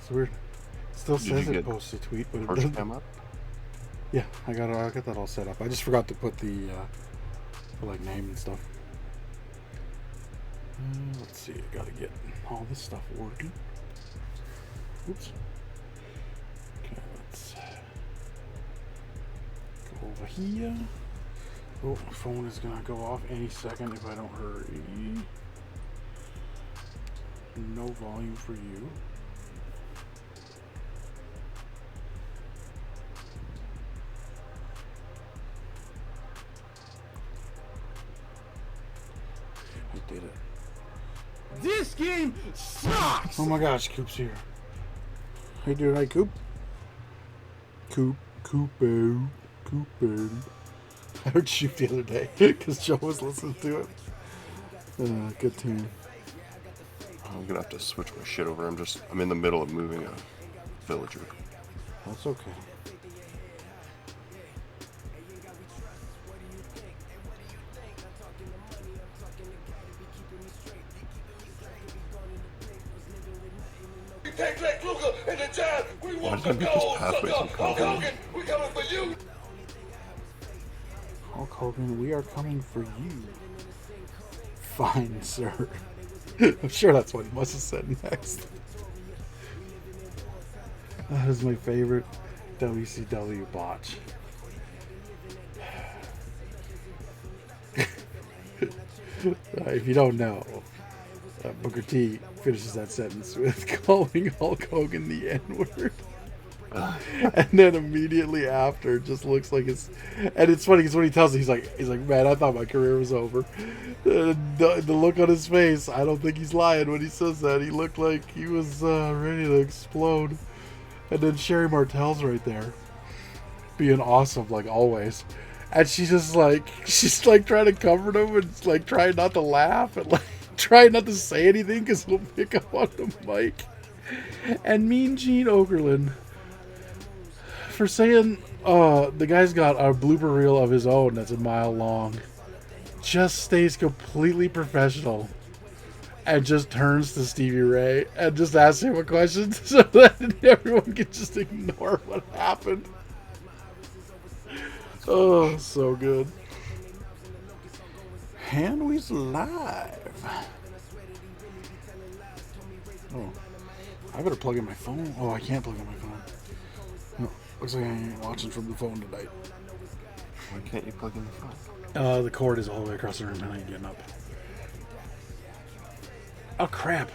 It's weird. It still says it posts a tweet, but it doesn't. Cam up? Yeah, I got that all set up. I just forgot to put the like name and stuff. Let's see. I gotta get all this stuff working. Oops. Okay, let's go over here. Oh, my phone is gonna go off any second if I don't hurry. No volume for you. I did it. This game sucks! Oh my gosh, Coop's here. How you doing, Coop? Coopo. I heard Shoot the other day because Joe was listening to it. Good tune. I'm gonna have to switch my shit over. I'm in the middle of moving a villager. That's okay. Why did I make this pathway some concrete? Hulk Hogan, we are coming for you. Fine, sir. I'm sure that's what he must have said next. That is my favorite WCW botch. If you don't know, Booker T finishes that sentence with calling Hulk Hogan the N-word. And then immediately after, just looks like it's, and it's funny because when he tells it, he's like, man, I thought my career was over. The look on his face, I don't think he's lying when he says that. He looked like he was ready to explode. And then Sherry Martell's right there, being awesome like always, and she's like trying to comfort him and like trying not to laugh and like trying not to say anything because he'll pick up on the mic. And Mean Gene Okerlund, for saying the guy's got a blooper reel of his own that's a mile long, just stays completely professional and just turns to Stevie Ray and just asks him a question so that everyone can just ignore what happened. Oh, so good. And we's live. Oh, I better plug in my phone. Oh, I can't plug in my phone. No, looks like I ain't watching from the phone tonight. Why can't you plug in the phone? The cord is all the way across the room and I ain't getting up. Oh, crap.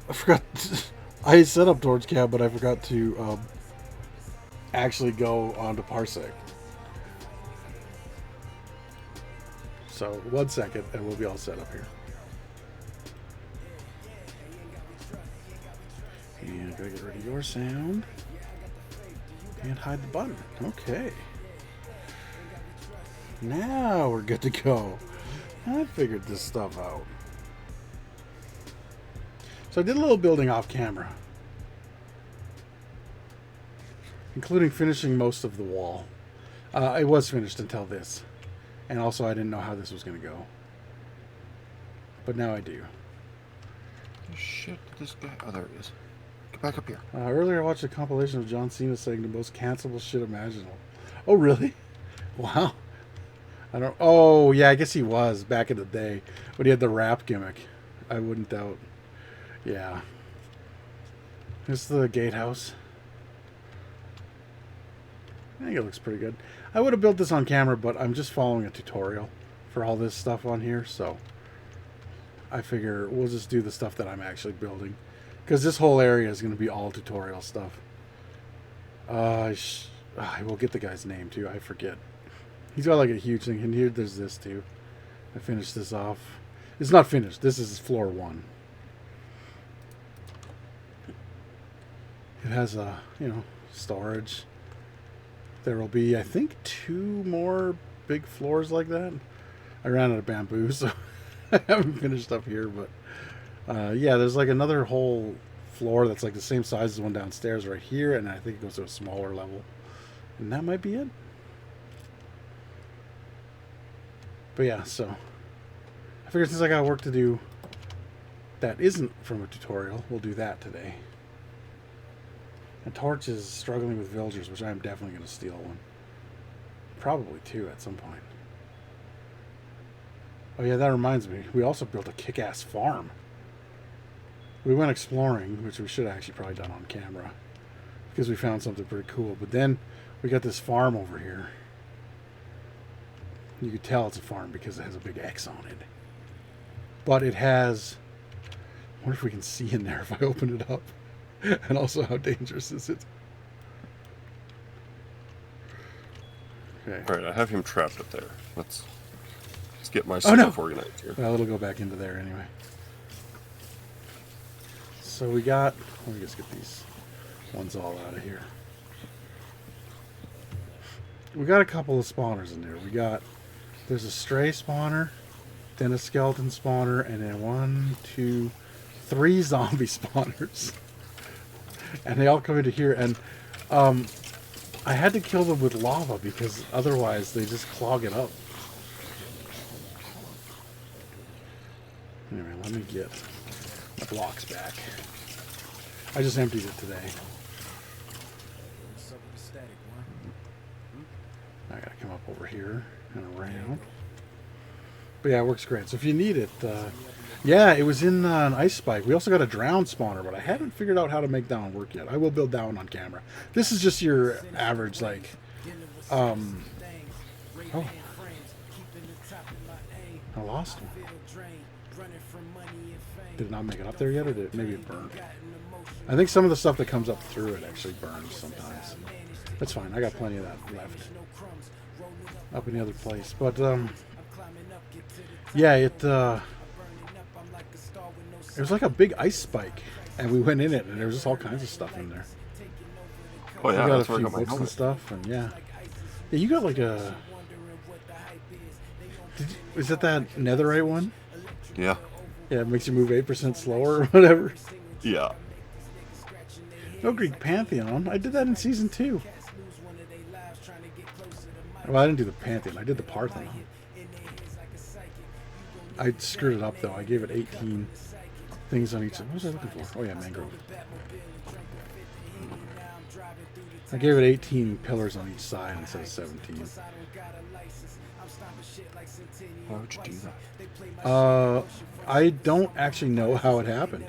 I forgot. I set up Torch Cab, but I forgot to actually go onto Parsec. So, 1 second, and we'll be all set up here. And gotta get rid of your sound. And hide the button. Okay. Now we're good to go. I figured this stuff out. So I did a little building off camera, including finishing most of the wall. It was finished until this. And also I didn't know how this was going to go. But now I do. Shit, this guy. Oh, there it is. Get back up here. Earlier I watched a compilation of John Cena saying the most cancelable shit imaginable. Oh, really? Wow. I don't... Oh, yeah, I guess he was back in the day when he had the rap gimmick. I wouldn't doubt. Yeah. Here's the gatehouse. I think it looks pretty good. I would have built this on camera, but I'm just following a tutorial for all this stuff on here, so I figure we'll just do the stuff that I'm actually building, because this whole area is going to be all tutorial stuff. I will get the guy's name too. I forget. He's got like a huge thing, and here there's this too. I finished this off. It's not finished. This is floor 1. It has a, storage. There will be, I think, 2 more big floors like that. I ran out of bamboo, so I haven't finished up here. But yeah, there's like another whole floor that's like the same size as the one downstairs right here, and I think it goes to a smaller level. And that might be it. But yeah, so I figured since I got work to do that isn't from a tutorial, we'll do that today. And Torch is struggling with villagers, which I am definitely going to steal one. Probably two at some point. Oh yeah, that reminds me. We also built a kick-ass farm. We went exploring, which we should have actually probably done on camera, because we found something pretty cool. But then we got this farm over here. You could tell it's a farm because it has a big X on it. But it has... I wonder if we can see in there if I open it up. And also, how dangerous is it? Okay. Alright, I have him trapped up there. Let's get my stuff organized here. Well, it'll go back into there anyway. So we got... Let me just get these ones all out of here. We got a couple of spawners in there. We got... There's a stray spawner, then a skeleton spawner, and then 1, 2, 3 zombie spawners. And they all come into here, and I had to kill them with lava because otherwise they just clog it up. Anyway, let me get my blocks back. I just emptied it today. I gotta come up over here and around. But yeah, it works great. So if you need it, yeah, it was in an ice spike. We also got a drown spawner, but I haven't figured out how to make that one work yet. I will build that one on camera. This is just your average, like, oh, I lost one. Did it not make it up there yet, or did it, maybe it burned? I think some of the stuff that comes up through it actually burns sometimes. That's fine. I got plenty of that left up in the other place. But yeah, it was like a big ice spike, and we went in it, and there was just all kinds of stuff in there. Oh yeah, I got that's a where I few got my books and helmet. stuff, and yeah, you got like a. Is it that netherite one? Yeah. Yeah, it makes you move 8% slower or whatever. Yeah. No Greek Pantheon. I did that in season 2. Well, I didn't do the Pantheon. I did the Parthenon. I screwed it up though. I gave it 18 things on each side. What was I looking for? Oh yeah, mangrove. I gave it 18 pillars on each side instead of 17. Why would you do that? I don't actually know how it happened.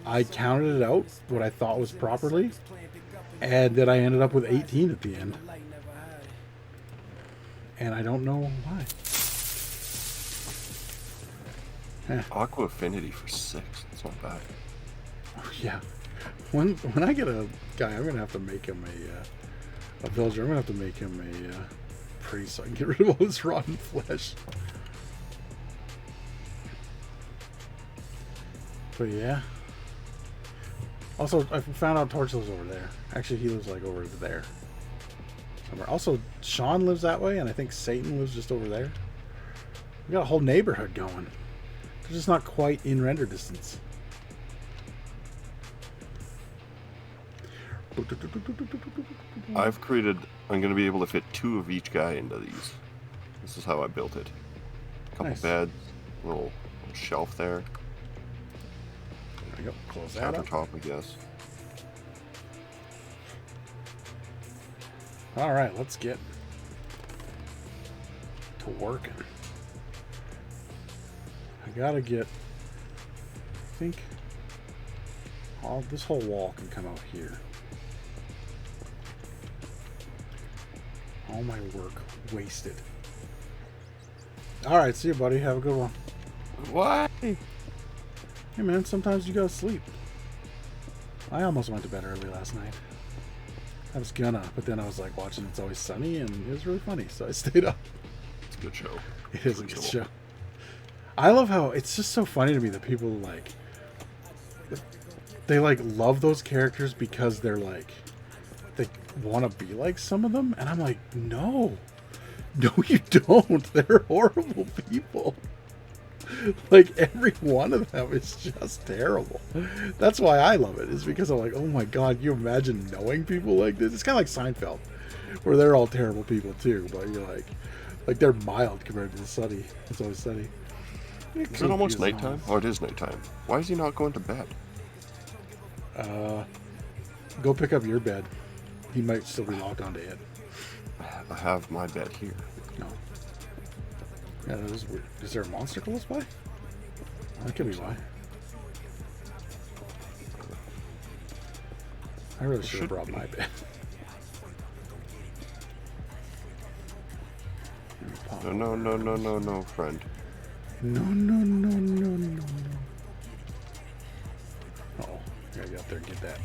I counted it out, what I thought was properly, and then I ended up with 18 at the end. And I don't know why. Aqua Affinity for 6. That's not bad. Oh, yeah. When I get a guy, I'm gonna have to make him a villager. I'm gonna have to make him a priest so I can get rid of all this rotten flesh. But yeah. Also, I found out Torch lives over there. Actually, he lives like over there somewhere. Also, Sean lives that way, and I think Satan lives just over there. We got a whole neighborhood going. They're just not quite in render distance. I've created... I'm going to be able to fit 2 of each guy into these. This is how I built it. A couple Nice. beds, little shelf there. There we go. Close that up. Countertop, I guess. All right, let's get to working. I gotta get. I think this whole wall can come out here. All my work wasted. All right, see you, buddy. Have a good one. What? Hey man, sometimes you gotta sleep. I almost went to bed early last night. I was gonna, but then I was like watching It's Always Sunny, and it was really funny, so I stayed up. It's a good show. It is a good show. I love how it's just so funny to me that people like they like love those characters because they're like they want to be like some of them, and I'm like, no, you don't. They're horrible people. Like every one of them is just terrible. That's why I love it, is because I'm like, oh my god, you imagine knowing people like this? It's kind of like Seinfeld, where they're all terrible people too, but you're like they're mild compared to the Sunny. It's Always Sunny. Is it almost nighttime? Oh, it is nighttime. Why is he not going to bed? Go pick up your bed. He might still be locked onto it. I have my bed here. No. Yeah, that is weird. Is there a monster close by? That could be why. I really should have brought my bed. No, friend. No. Oh, gotta get up there and get that.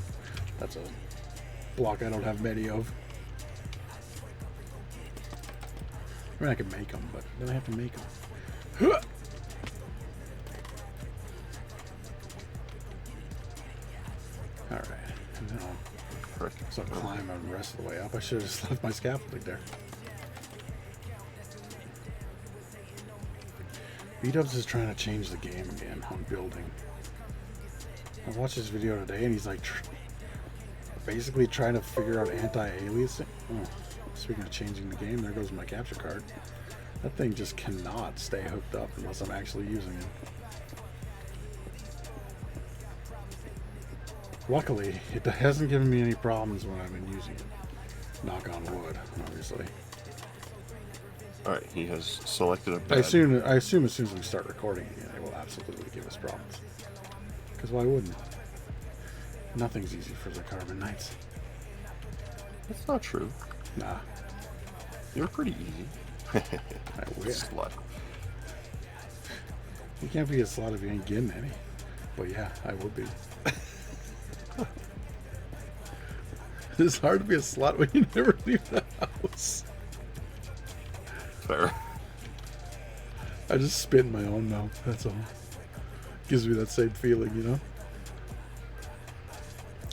That's a block I don't have many of. I mean, I could make them, but then I have to make them. Alright. Now, so I'll climb the rest of the way up. I should have just left my scaffolding there. B-Dubs is trying to change the game again on building. I watched this video today and he's like basically trying to figure out anti-aliasing. Oh, speaking of changing the game, there goes my capture card. That thing just cannot stay hooked up unless I'm actually using it. Luckily, it hasn't given me any problems when I've been using it. Knock on wood, obviously. Alright, he has selected a bed. I assume as soon as we start recording again, it will absolutely give us problems. Because why wouldn't? Nothing's easy for the Carbon Knights. That's not true. Nah. You're pretty easy. I wish. Slut. You can't be a slut if you ain't getting any. But yeah, I would be. It's hard to be a slut when you never leave the house. Fair. I just spit in my own mouth, that's all. Gives me that same feeling, you know?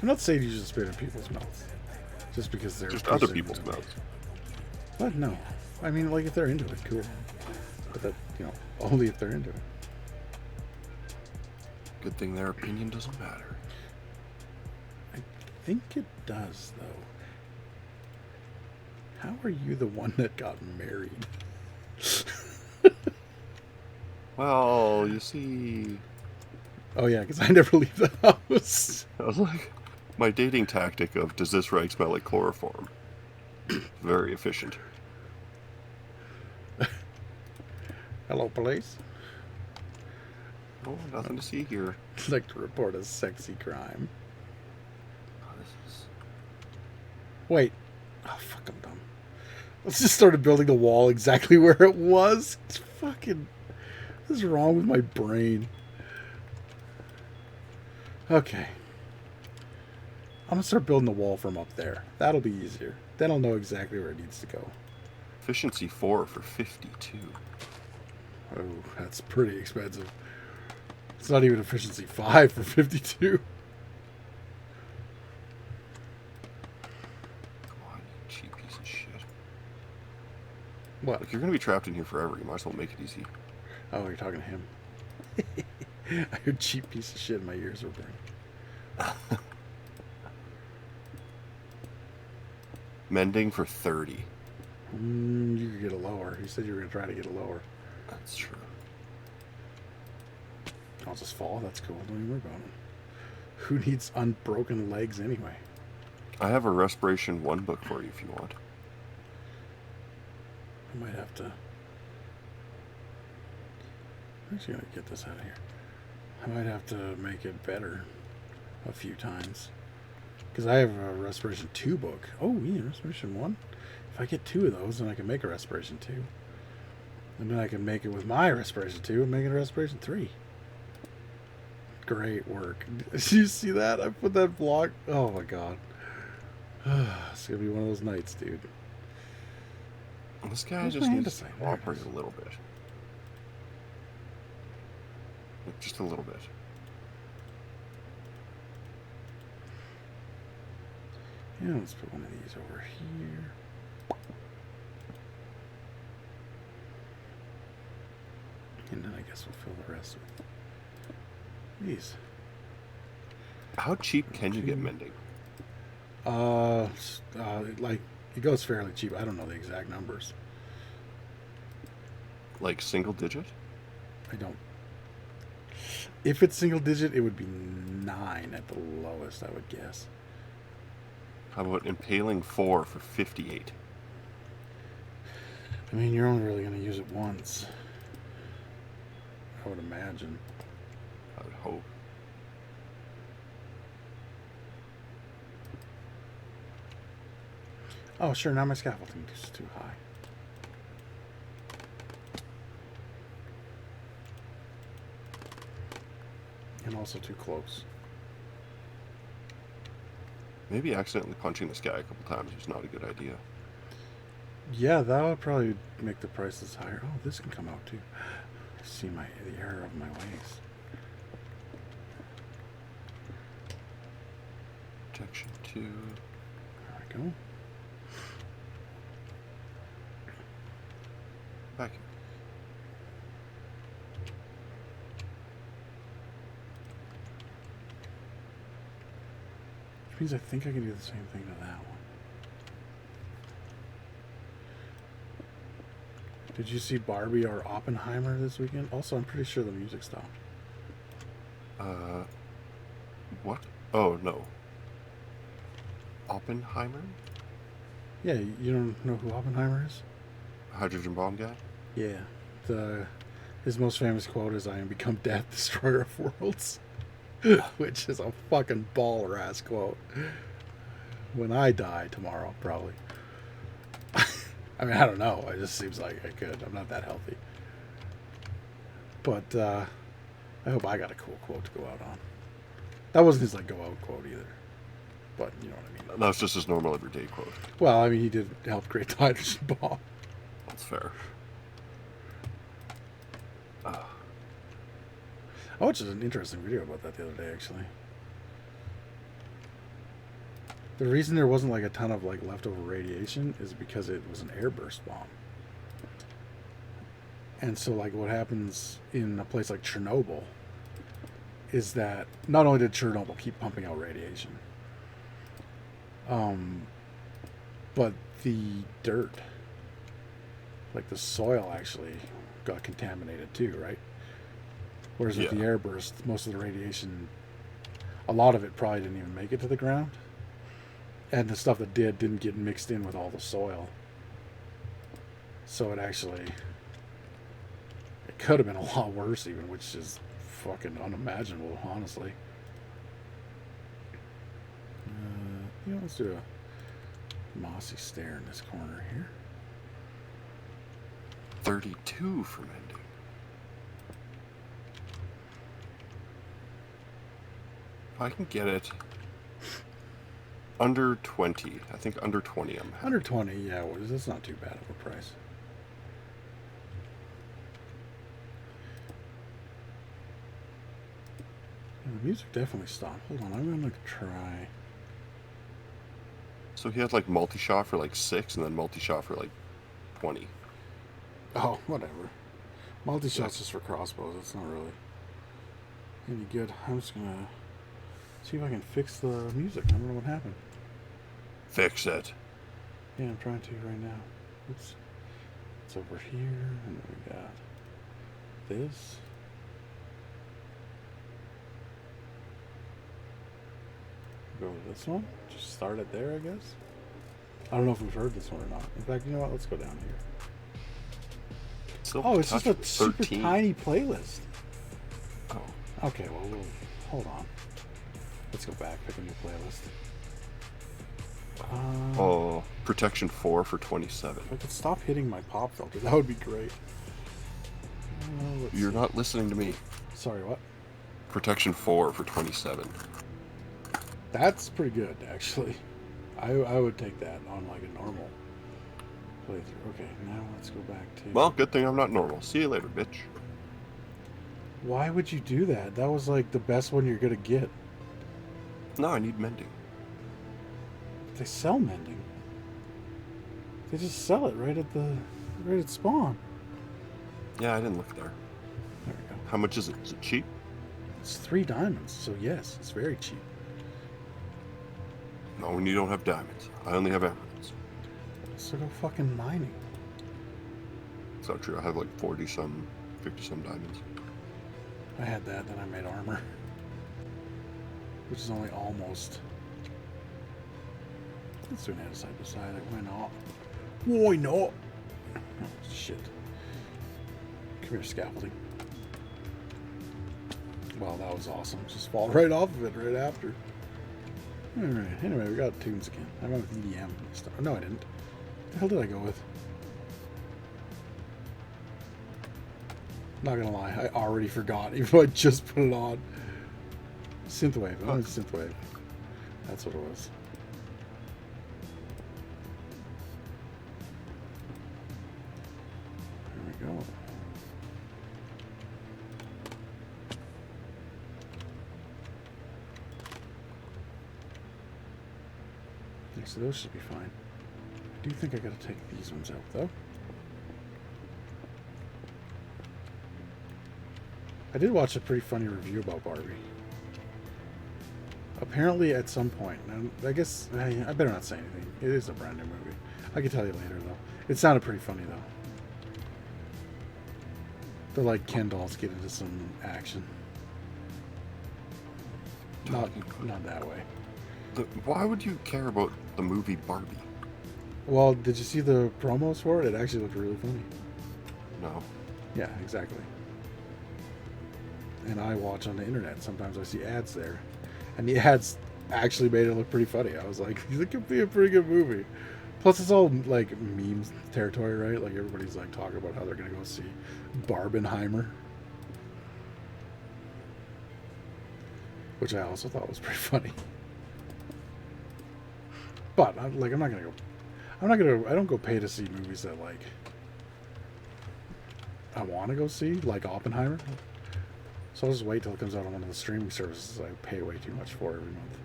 I'm not saying you should spit in people's mouths. Just because they're... Just other people's mouths. What? No. I mean, like, if they're into it, cool. But that, you know, only if they're into it. Good thing their opinion doesn't matter. I think it does, though. How are you the one that got married? Well, you see... Oh, yeah, because I never leave the house. I was like, my dating tactic of, does this rag smell like chloroform? Very efficient. Hello, police. Oh, nothing to see here. I'd like to report a sexy crime. Oh, this is... Wait. Oh, fuck, I'm dumb. Let's just started building the wall exactly where it was. It's fucking... What is wrong with my brain? Okay. I'm going to start building the wall from up there. That'll be easier. Then I'll know exactly where it needs to go. Efficiency 4 for 52. Oh, that's pretty expensive. It's not even efficiency 5 for 52. Come on, you cheap piece of shit. What? Look, you're going to be trapped in here forever. You might as well make it easy. Oh, you're talking to him. I heard cheap piece of shit. My ears were burning. Mending for 30. You could get it lower. You said you were going to try to get it lower. That's true. I'll just fall. That's cool. Don't even worry about it. Who needs unbroken legs anyway? I have a Respiration 1 book for you if you want. I might have to... I'm actually going to get this out of here. I might have to make it better a few times. Because I have a Respiration 2 book. Oh, yeah, Respiration 1. If I get 2 of those, then I can make a Respiration 2. And then I can make it with my Respiration 2 and make it a Respiration 3. Great work. Did you see that? I put that block. Oh, my God. It's going to be one of those nights, dude. This guy Where's just my needs to andesite? cooperate a little bit. Just a little bit. Yeah, let's put one of these over here. And then I guess we'll fill the rest with these. How cheap can you get mending? Like, it goes fairly cheap. I don't know the exact numbers. Like single digit? I don't. If it's single digit, it would be 9 at the lowest, I would guess. How about impaling 4 for 58? I mean, you're only really going to use it once. I would imagine. I would hope. Oh, sure, now my scaffolding is too high. And also too close. Maybe accidentally punching the sky a couple times is not a good idea. Yeah, that would probably make the prices higher. Oh, this can come out too. See the error of my ways. Protection 2. There we go. Back here. Which means I think I can do the same thing to that one. Did you see Barbie or Oppenheimer this weekend? Also, I'm pretty sure the music stopped. What? Oh, no. Oppenheimer? Yeah, you don't know who Oppenheimer is? Hydrogen bomb guy? Yeah. His most famous quote is, "I am become death, destroyer of worlds." Which is a fucking baller ass quote. When I die tomorrow, probably. I mean, I don't know. It just seems like I could. I'm not that healthy. But I hope I got a cool quote to go out on. That wasn't his go out quote either. But you know what I mean. That was just his normal everyday quote. Well, I mean, he did help create the hydrogen bomb. That's fair. I watched an interesting video about that the other day, actually. The reason there wasn't a ton of leftover radiation is because it was an airburst bomb. And so what happens in a place like Chernobyl is that not only did Chernobyl keep pumping out radiation, but the dirt, the soil actually got contaminated too, right? Whereas with the airburst, most of the radiation, a lot of it probably didn't even make it to the ground. And the stuff that didn't get mixed in with all the soil. So it could have been a lot worse even, which is fucking unimaginable, honestly. Let's do a mossy stare in this corner here. 32 for mending. If I can get it under 20. I think under 20 I'm happy. Under 20, yeah, that's not too bad of a price. And the music definitely stopped. Hold on, I'm going to try. So he had multi-shot for 6 and then multi-shot for 20. Oh, whatever. Multi-shot's just for crossbows. It's not really any good. I'm just going to see if I can fix the music. I don't know what happened. Fix it. Yeah, I'm trying to right now. Oops. It's over here, and then we got this. Go to this one. Just start it there, I guess. I don't know if we've heard this one or not. In fact, you know what? Let's go down here. Oh, it's just a super tiny playlist. Oh. Okay, well, we'll hold on. Let's go back, pick a new playlist. Protection 4 for 27. If I could stop hitting my pop filter, that would be great. You're not listening to me. Sorry, what? Protection 4 for 27. That's pretty good, actually. I would take that on a normal playthrough. Okay, now let's go back to... Well, good thing I'm not normal. See you later, bitch. Why would you do that? That was the best one you're gonna get. No, I need mending. They sell mending. They just sell it right at spawn. Yeah, I didn't look there. There we go. How much is it? Is it cheap? It's 3 diamonds, so yes, it's very cheap. No, when you don't have diamonds. I only have emeralds. So go fucking mining. It's not true. I have 40-some, 50-some diamonds. I had that, then I made armor. Which is only almost Let's do an edit side by side. Why not? Why not? Oh, shit. Come here, scaffolding. Wow, that was awesome. Just fall right off of it right after. Alright, anyway, we got tunes again. I went with EDM. No, I didn't. What the hell did I go with? Not gonna lie, I already forgot, even though I just put it on. Synthwave. I went with synthwave. That's what it was. There we go. So those should be fine. I do think I gotta take these ones out though. I did watch a pretty funny review about Barbie. Apparently at some point, and I guess I better not say anything. It is a brand new movie. I can tell you later though. It sounded pretty funny though. They're like Ken dolls get into some action. Not that way. Why would you care about the movie Barbie? Well, did you see the promos for it? It actually looked really funny. No. Yeah, exactly. And I watch on the internet. Sometimes I see ads there. And the ads actually made it look pretty funny. I was like, it could be a pretty good movie. Plus, it's all like memes territory, right? Like everybody's like talking about how they're going to go see Barbenheimer. Which I also thought was pretty funny. But I don't go pay to see movies that like I want to go see, like Oppenheimer. So I'll just wait till it comes out on one of the streaming services I pay way too much for every month.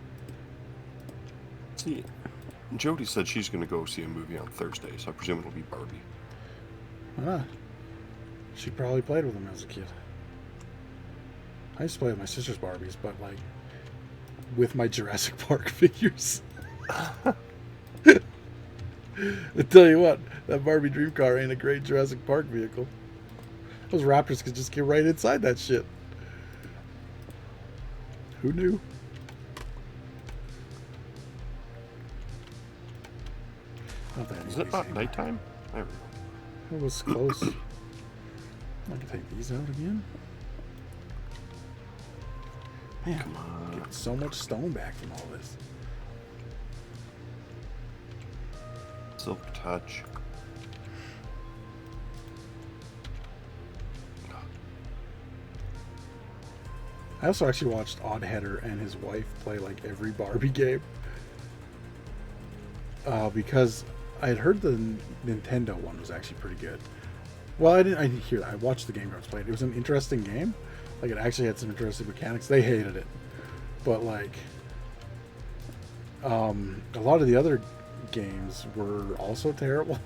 See, Jody said she's going to go see a movie on Thursday, so I presume it'll be Barbie. Why not? She probably played with them as a kid. I used to play with my sister's Barbies, but like with my Jurassic Park figures. I tell you what, that Barbie dream car ain't a great Jurassic Park vehicle. Those raptors could just get right inside that shit. Who knew? Not that Is it not nighttime? There we go. It was close. I can take these out again. Man, Come on. I'm getting so much stone back from all this. Silk touch. I also actually watched Oddheader and his wife play like every Barbie game. Because I had heard the Nintendo one was actually pretty good. Well, I didn't hear that. I watched the game Girls played. It was an interesting game. Like, it actually had some interesting mechanics. They hated it. But, like, a lot of the other games were also terrible.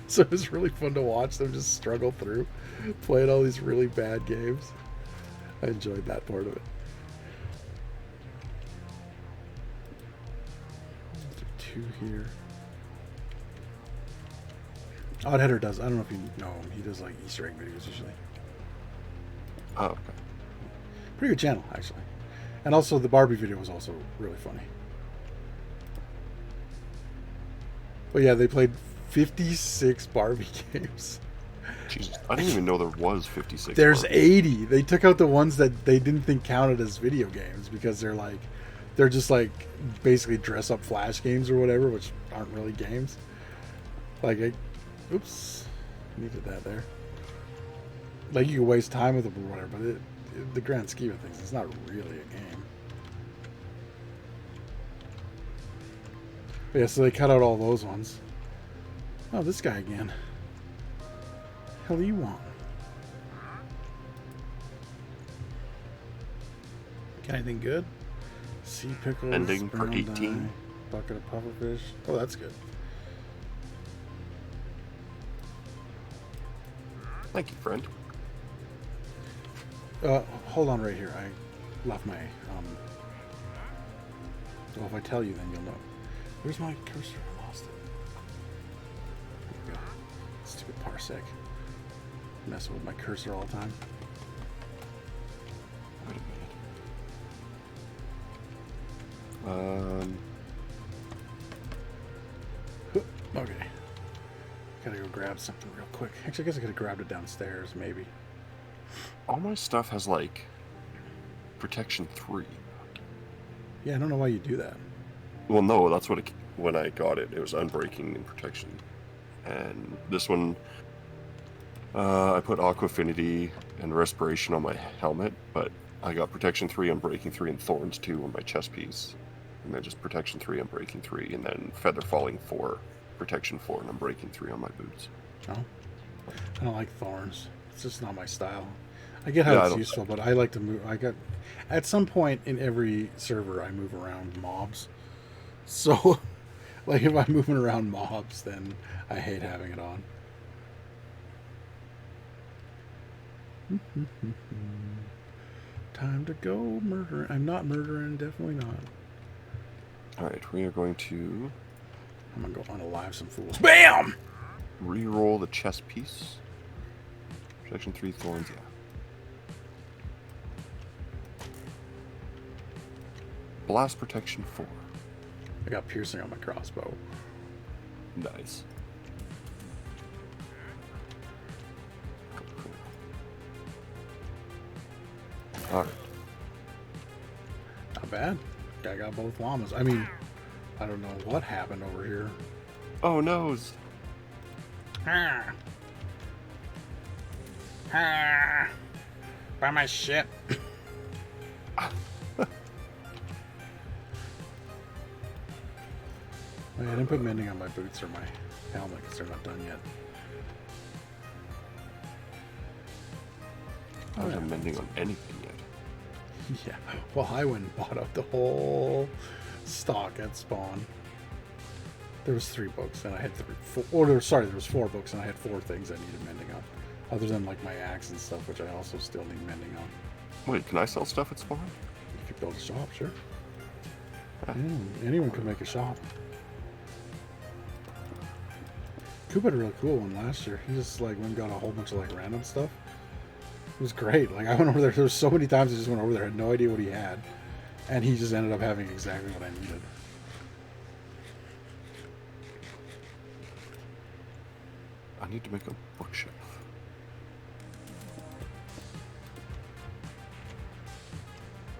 So it was really fun to watch them just struggle through playing all these really bad games. I enjoyed that part of it. Two here. Oddheader does. I don't know if you know him. He does like Easter egg videos usually. Oh, okay. Pretty good channel, actually. And also the Barbie video was also really funny. But yeah, they played 56 Barbie games. Jesus, I didn't even know there was 56. There's Barbie. 80. They took out the ones that they didn't think counted as video games because they're just like basically dress up flash games or whatever, which aren't really games. Like, oops, needed that there. Like, you can waste time with them or whatever, but the grand scheme of things, it's not really a game. But yeah, so they cut out all those ones. Oh, this guy again. Hell do you want? Got anything good? Sea pickles. Ending for 18. Dye, bucket of pufferfish. Oh, that's good. Thank you, friend. Hold on right here. I left my well, if I tell you, then you'll know. Where's my cursor? I lost it. There we go. Stupid parsec. Messing with my cursor all the time. Wait a minute. grab something real quick. Actually, I guess I could have grabbed it downstairs, maybe. All my stuff has like protection 3. Yeah, I don't know why you do that. Well, no, that's what when I got it. It was unbreaking and protection. And this one, I put Aqua Affinity and Respiration on my helmet, but I got protection 3, unbreaking 3, and thorns 2 on my chest piece. And then just protection 3, unbreaking 3, and then feather falling 4, protection 4, and unbreaking 3 on my boots. Oh, I don't like thorns. It's just not my style. I get how it's useful, but I like to move. At some point in every server, I move around mobs. So, like, if I'm moving around mobs, then I hate having it on. Time to go murder. I'm not murdering, definitely not. Alright, we are going to... I'm gonna go unalive some fools. BAM! Reroll the chest piece. Protection 3, thorns, yeah. Blast protection 4. I got piercing on my crossbow. Nice. Alright. Not bad. I got both llamas. I mean, I don't know what happened over here. Oh, noes. Ah. Ah. By my ship. Wait, I didn't put mending on my boots or my helmet because they're not done yet. I wasn't mending on anything yet. Yeah, well, I went and bought out the whole stock at spawn. There was 3 books, and I had 4 books, and I had 4 things I needed mending on. Other than, like, my axe and stuff, which I also still need mending on. Wait, can I sell stuff at spawn? If you build a shop, sure. Anyone can make a shop. Coop had a really cool one last year. He just, like, went and got a whole bunch of, like, random stuff. It was great. Like, I went over there was so many times I just went over there, had no idea what he had. And he just ended up having exactly what I needed. I need to make a bookshelf.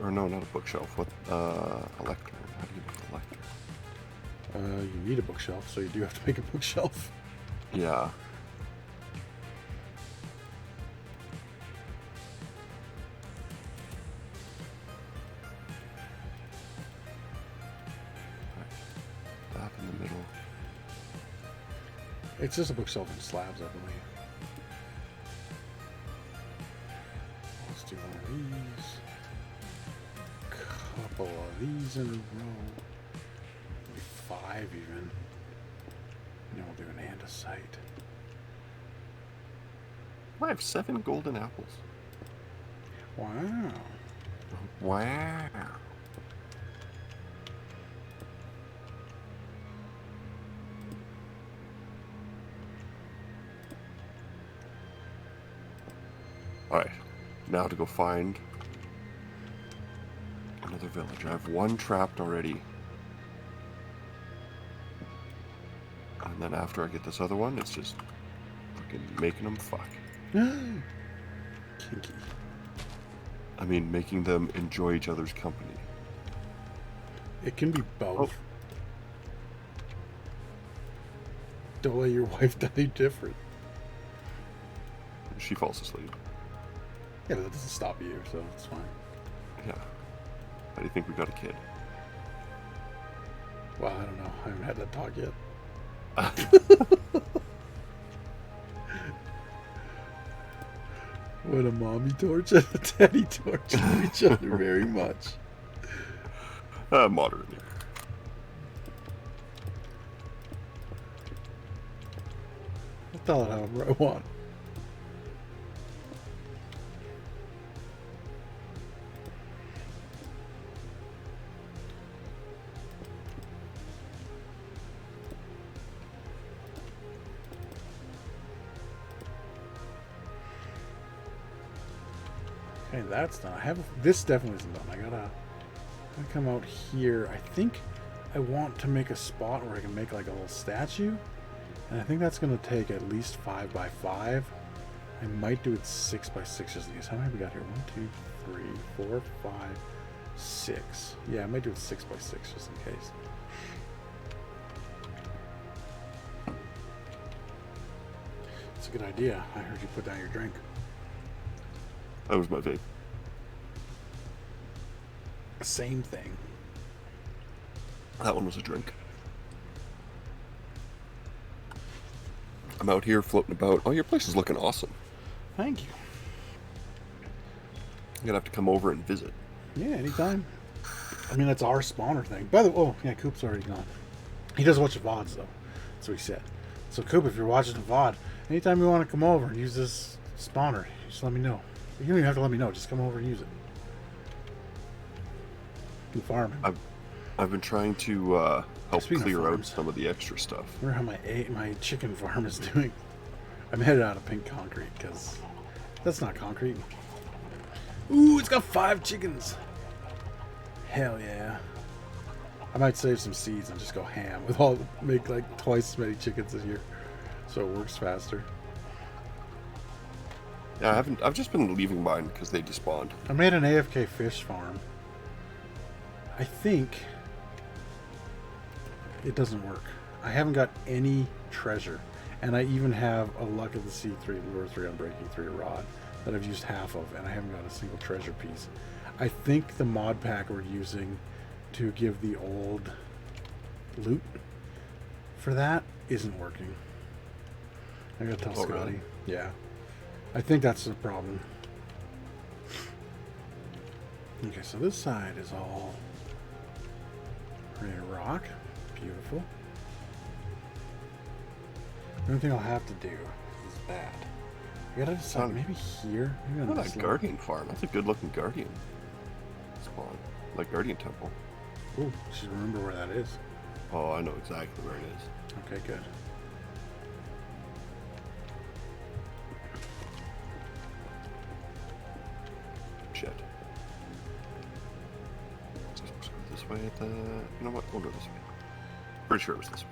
Or no, not a bookshelf. What? A lectern. How do you make a lectern? You need a bookshelf, so you do have to make a bookshelf. Yeah. That in the middle. It's just a bookshelf in slabs, I believe. Let's do one of these. Couple of these in a row. Maybe 5 even. And then we'll do an andesite. I have 7 golden apples. Wow. Wow. Alright, now to go find another village. I have 1 trapped already. And then after I get this other one, it's just fucking making them fuck. Kinky. I mean, making them enjoy each other's company. It can be both. Oh. Don't let your wife die different. She falls asleep. Yeah, but that doesn't stop you, so it's fine. Yeah. How do you think we got a kid? Well, I don't know. I haven't had that talk yet. When a mommy torch and a daddy torch love each other very much. Moderately. I'll tell it however I want. Okay, that's done. This definitely isn't done. I gotta come out here. I think I want to make a spot where I can make like a little statue, And I think that's going to take at least 5 by 5. I might do it 6 by 6 just in case. How many have we got here? 1, 2, 3, 4, 5, 6. Yeah, I might do it 6 by 6 just in case. It's a good idea. I heard you put down your drink. That was my vape. Same thing. That one was a drink. I'm out here floating about. Oh, your place is looking awesome. Thank you. I'm gonna have to come over and visit. Yeah, anytime. I mean, that's our spawner thing. By the way, oh, yeah, Coop's already gone. He does watch the VODs, though. That's what he said. So, Coop, if you're watching the VOD, anytime you want to come over and use this spawner, just let me know. You don't even have to let me know. Just come over and use it. Do farming. I've been trying to help clear out some of the extra stuff. Remember how my chicken farm is doing? I'm headed out of pink concrete because that's not concrete. Ooh, it's got 5 chickens. Hell yeah. I might save some seeds and just go ham with make like twice as many chickens a year, so it works faster. Yeah, I've just been leaving mine because they despawned. I made an AFK fish farm. I think it doesn't work. I haven't got any treasure, and I even have a Luck of the Sea 3, Lure 3, Unbreaking 3 rod that I've used half of, and I haven't got a single treasure piece. I think the mod pack we're using to give the old loot for that isn't working. I gotta tell Scotty. Really? Yeah. I think that's the problem. Okay, so this side is all ready to rock. Beautiful. The only thing I'll have to do is bad. I gotta decide, maybe here? Maybe on Look at this that level. guardian farm. That's a good looking guardian spawn. Like guardian temple. Ooh, should remember where that is. Oh, I know exactly where it is. Okay, good. Shit. Is this supposed to go this way at the... You know what? We'll go this way. Pretty sure it was this way.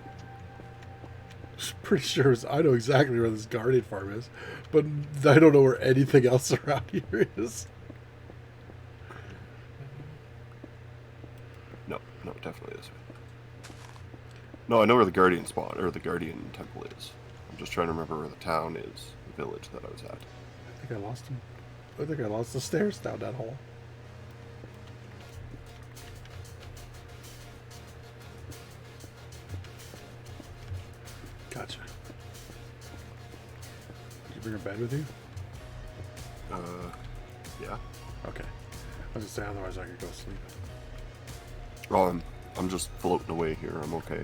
Pretty sure I know exactly where this guardian farm is, but I don't know where anything else around here is. No, definitely this way. No, I know where the guardian spawn, or the guardian temple is. I'm just trying to remember where the town is, the village that I was at. I think I lost him. I think I lost the stairs down that hole. Gotcha. Did you bring a bed with you? Yeah. Okay. I was gonna say, otherwise I could go sleep. Oh, I'm just floating away here. I'm okay.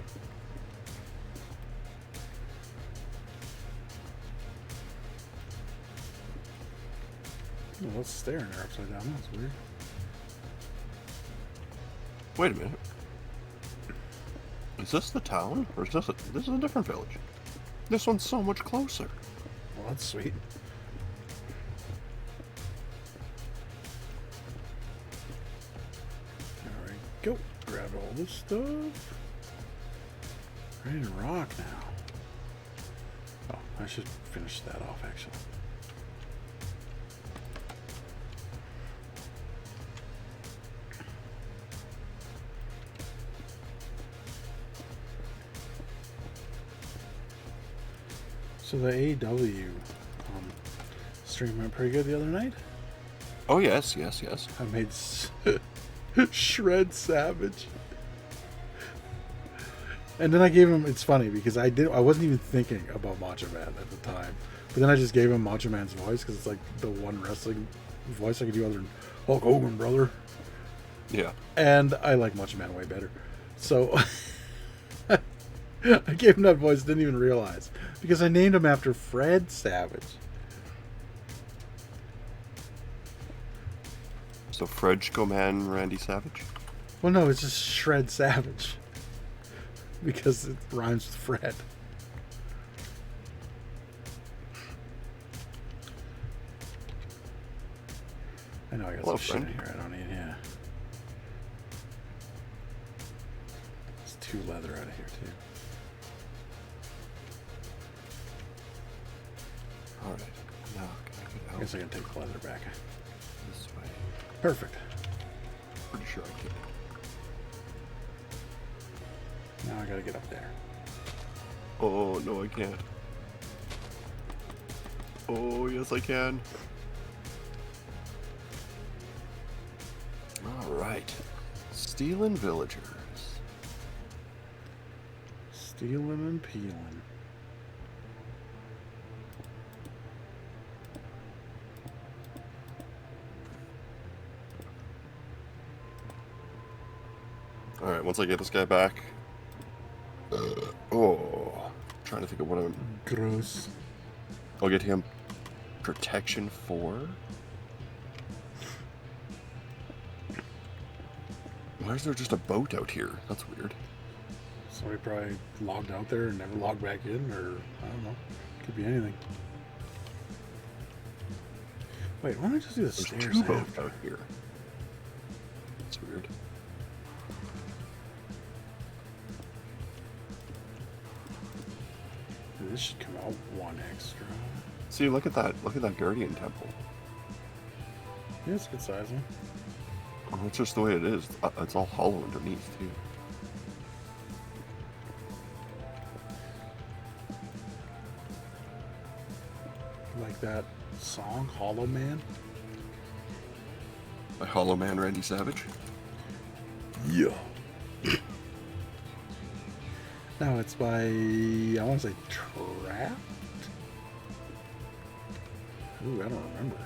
Oh, let's stare in there upside down. That's weird. Wait a minute. Is this the town? Or is this is a different village? This one's so much closer. Well, that's sweet. Alright, go. Grab all this stuff. Ready to rock now. Oh, I should finish that off actually. So the AW stream went pretty good the other night. Oh yes. I made Shred Savage, and then I gave him. It's funny because I wasn't even thinking about Macho Man at the time, but then I just gave him Macho Man's voice because it's like the one wrestling voice I could do other than Hulk Hogan, brother. Yeah. And I like Macho Man way better, so I gave him that voice. Didn't even realize because I named him after Fred Savage. So Fredco Man Randy Savage? Well, no, it's just Shred Savage. Because it rhymes with Fred. I know I got some shit in here I don't need, yeah. There's 2 leather out of here, too. Alright, now can I get I out guess I can take the leather back. this way? Perfect. Pretty sure I can. Now I gotta get up there. Oh, no, I can't. Oh, yes, I can. Alright. Stealing villagers. Stealing and peeling. Alright, once I get this guy back. Oh. Trying to think of what I'm. Gross. I'll get him protection 4. Why is there just a boat out here? That's weird. Somebody probably logged out there and never logged back in, or I don't know. Could be anything. Wait, why don't I just do the There's stairs 2 boats after? out here. That's weird. This should come out 1 extra. See, look at that. Look at that Guardian Temple. Yeah, it's a good size one. Oh, it's just the way it is. It's all hollow underneath, too. Like that song, Hollow Man? By Hollow Man Randy Savage. Yeah. No, it's by, I want to say Trapped? Ooh, I don't remember.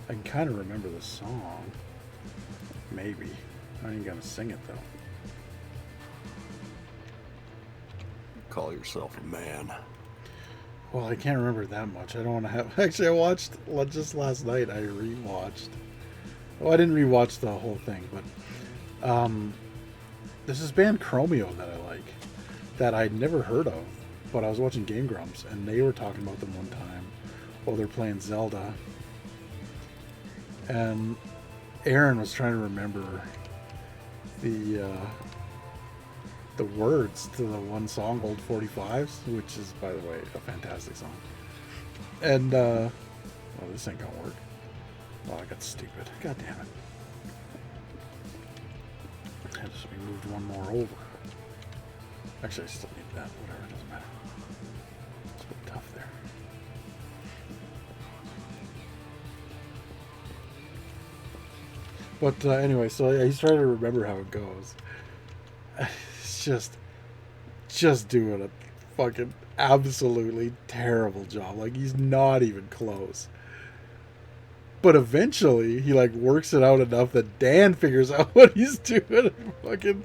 I can kind of remember the song. Maybe. I ain't gonna sing it though. Call yourself a man. Well, I can't remember that much. I don't want to have. Actually, I watched just last night. I rewatched. Well, I didn't rewatch the whole thing, but there's this band Chromeo that I like that I'd never heard of, but I was watching Game Grumps and they were talking about them one time while they're playing Zelda, and Aaron was trying to remember the words to the one song, Old 45s, which is, by the way, a fantastic song. And, well, this ain't gonna work. Oh, I got stupid. God damn it. I just moved one more over. Actually, I still need that. Whatever, it doesn't matter. It's a bit tough there. But anyway, so yeah, he's trying to remember how it goes. It's just doing a fucking absolutely terrible job. Like, he's not even close. But eventually, he like works it out enough that Dan figures out what he's doing. And fucking,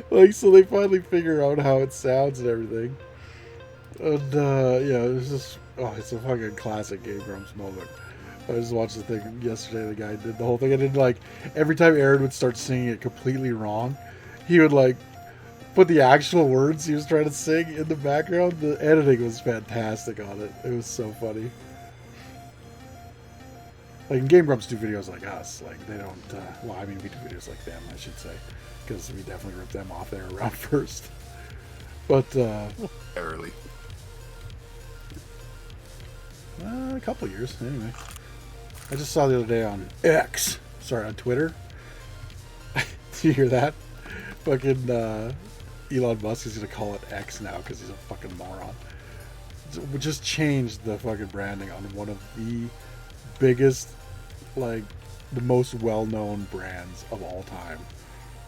like, so they finally figure out how it sounds and everything. And yeah, it's just, oh, it's a fucking classic Game Grumps moment. I just watched the thing yesterday. The guy did the whole thing, and then like every time Aaron would start singing it completely wrong, he would like put the actual words he was trying to sing in the background. The editing was fantastic on it. It was so funny. Like, Game Grumps do videos like us. Like, they don't, well, I mean, we do videos like them, I should say. Because we definitely ripped them off. They were around first. But, Early. a couple years, anyway. I just saw the other day on X. Sorry, on Twitter. Do you hear that? Fucking, Elon Musk is going to call it X now because he's a fucking moron. We just changed the fucking branding on one of the biggest, like, the most well-known brands of all time.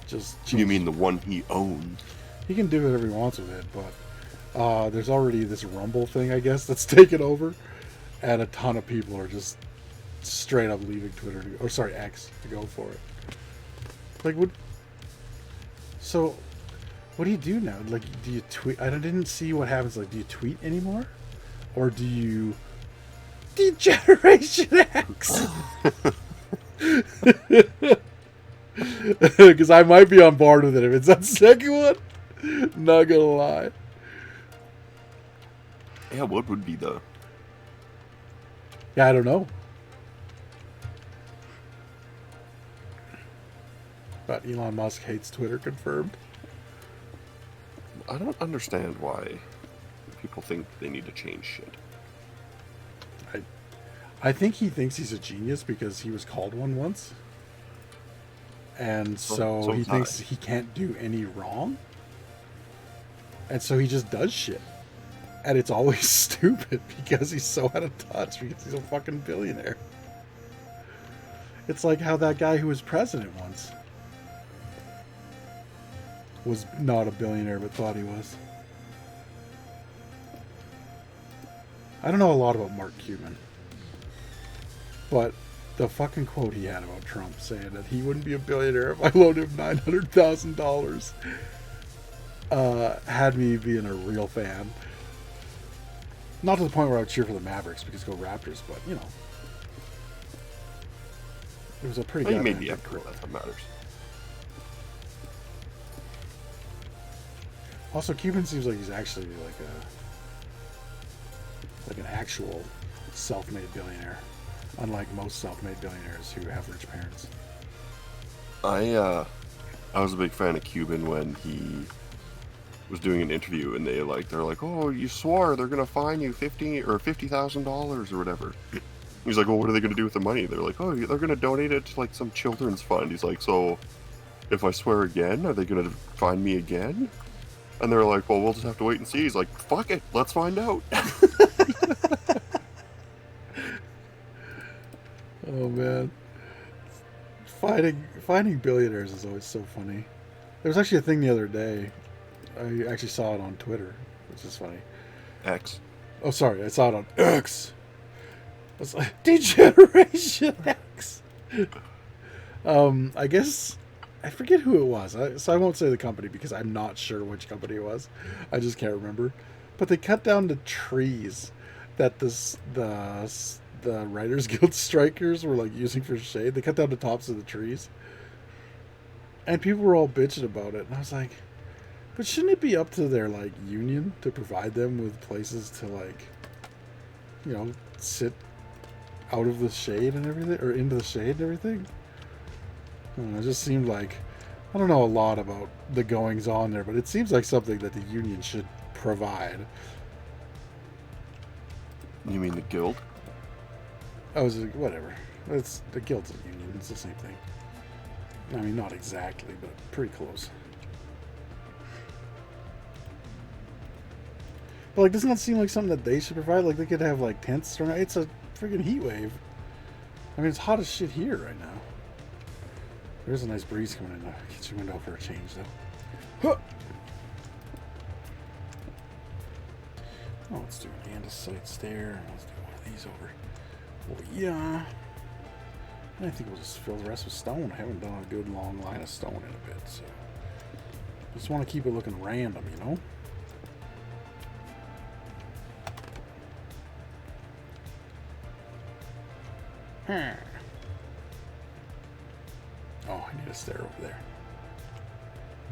Just You mean the one he owns? he can do whatever he wants with it, but there's already this Rumble thing, I guess, that's taken over, and a ton of people are just straight up leaving Twitter to go, or sorry, X to go for it. Like, so what do you do now? Like, do you tweet? I didn't see what happens. Like, do you tweet anymore, or do you Degeneration X? Because I might be on board with it if it's that second one. Not gonna lie. Yeah, what would be the... Yeah, I don't know. But Elon Musk hates Twitter, confirmed. I don't understand why people think they need to change shit. I think he thinks he's a genius because he was called one once. And so he thinks he can't do any wrong. And so he just does shit. And it's always stupid because he's so out of touch because he's a fucking billionaire. It's like how that guy who was president once was not a billionaire but thought he was. I don't know a lot about Mark Cuban. But the fucking quote he had about Trump saying that he wouldn't be a billionaire if I loaned him $900,000 had me being a real fan. Not to the point where I would cheer for the Mavericks because go Raptors, but you know. It was a pretty Well, you made goddamn the good effort, quote. that's what matters. Also, Cuban seems like he's actually like an actual self-made billionaire. Unlike most self-made billionaires who have rich parents. I was a big fan of Cuban when he was doing an interview, and they're like, "Oh, you swore they're gonna fine you $50,000 or whatever." He's like, "Well, what are they gonna do with the money?" They're like, "Oh, they're gonna donate it to like some children's fund." He's like, "So, if I swear again, are they gonna fine me again?" And they're like, "Well, we'll just have to wait and see." He's like, "Fuck it, let's find out." Oh man, finding billionaires is always so funny. There was actually a thing the other day. I actually saw it on Twitter, which is funny. X. Oh, sorry, I saw it on X. I was like, Degeneration X. I guess I forget who it was. So I won't say the company because I'm not sure which company it was. I just can't remember. But they cut down the trees that the Writers Guild strikers were like using for shade. They cut down the tops of the trees. And people were all bitching about it. And I was like, but shouldn't it be up to their like union to provide them with places to like, you know, sit out of the shade and everything, or into the shade and everything? I don't know, it just seemed like, I don't know a lot about the goings on there, but it seems like something that the union should provide. You mean the guild? I was like, whatever. It's the guild's a union. It's the same thing. I mean, not exactly, but pretty close. But like, doesn't that seem like something that they should provide? Like, they could have like tents thrown out. It's a freaking heat wave. I mean, it's hot as shit here right now. There's a nice breeze coming in the kitchen window for a change, though. Huh. Oh, let's do an andesite stair. Let's do one of these over. Oh, yeah. I think we'll just fill the rest with stone. I haven't done a good long line of stone in a bit, so just want to keep it looking random, you know? Oh, I need a stair over there.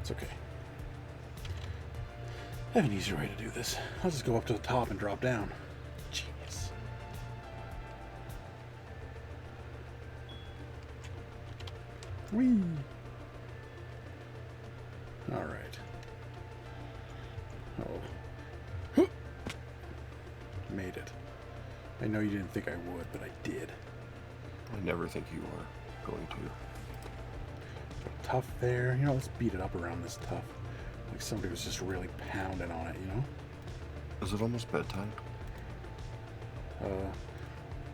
It's okay. I have an easier way to do this. I'll just go up to the top and drop down. Genius. Whee! Alright. Oh. Made it. I know you didn't think I would, but I did. I never think you are going to. Tough there. You know, let's beat it up around this tough. Like somebody was just really pounding on it, you know? Is it almost bedtime?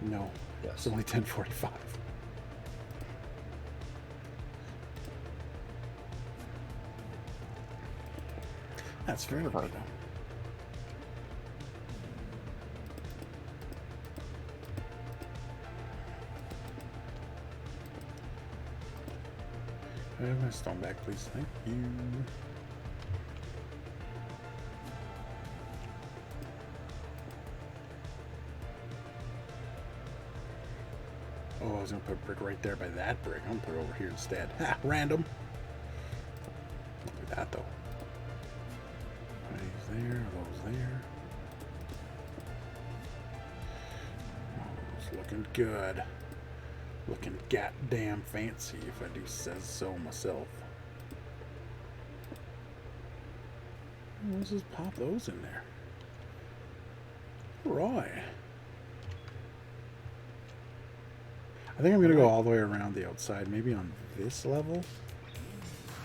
No. Yes. It's only 10:45. That's fair enough, though. My stone back, please. Thank you. Oh, I was going to put a brick right there by that brick. I'm going to put it over here instead. Ha! Random. Don't do that, though. These there, those there. Oh, it's looking good. Looking goddamn fancy, if I do say so myself. Let's just pop those in there. Right. I think I'm going to go all the way around the outside, maybe on this level.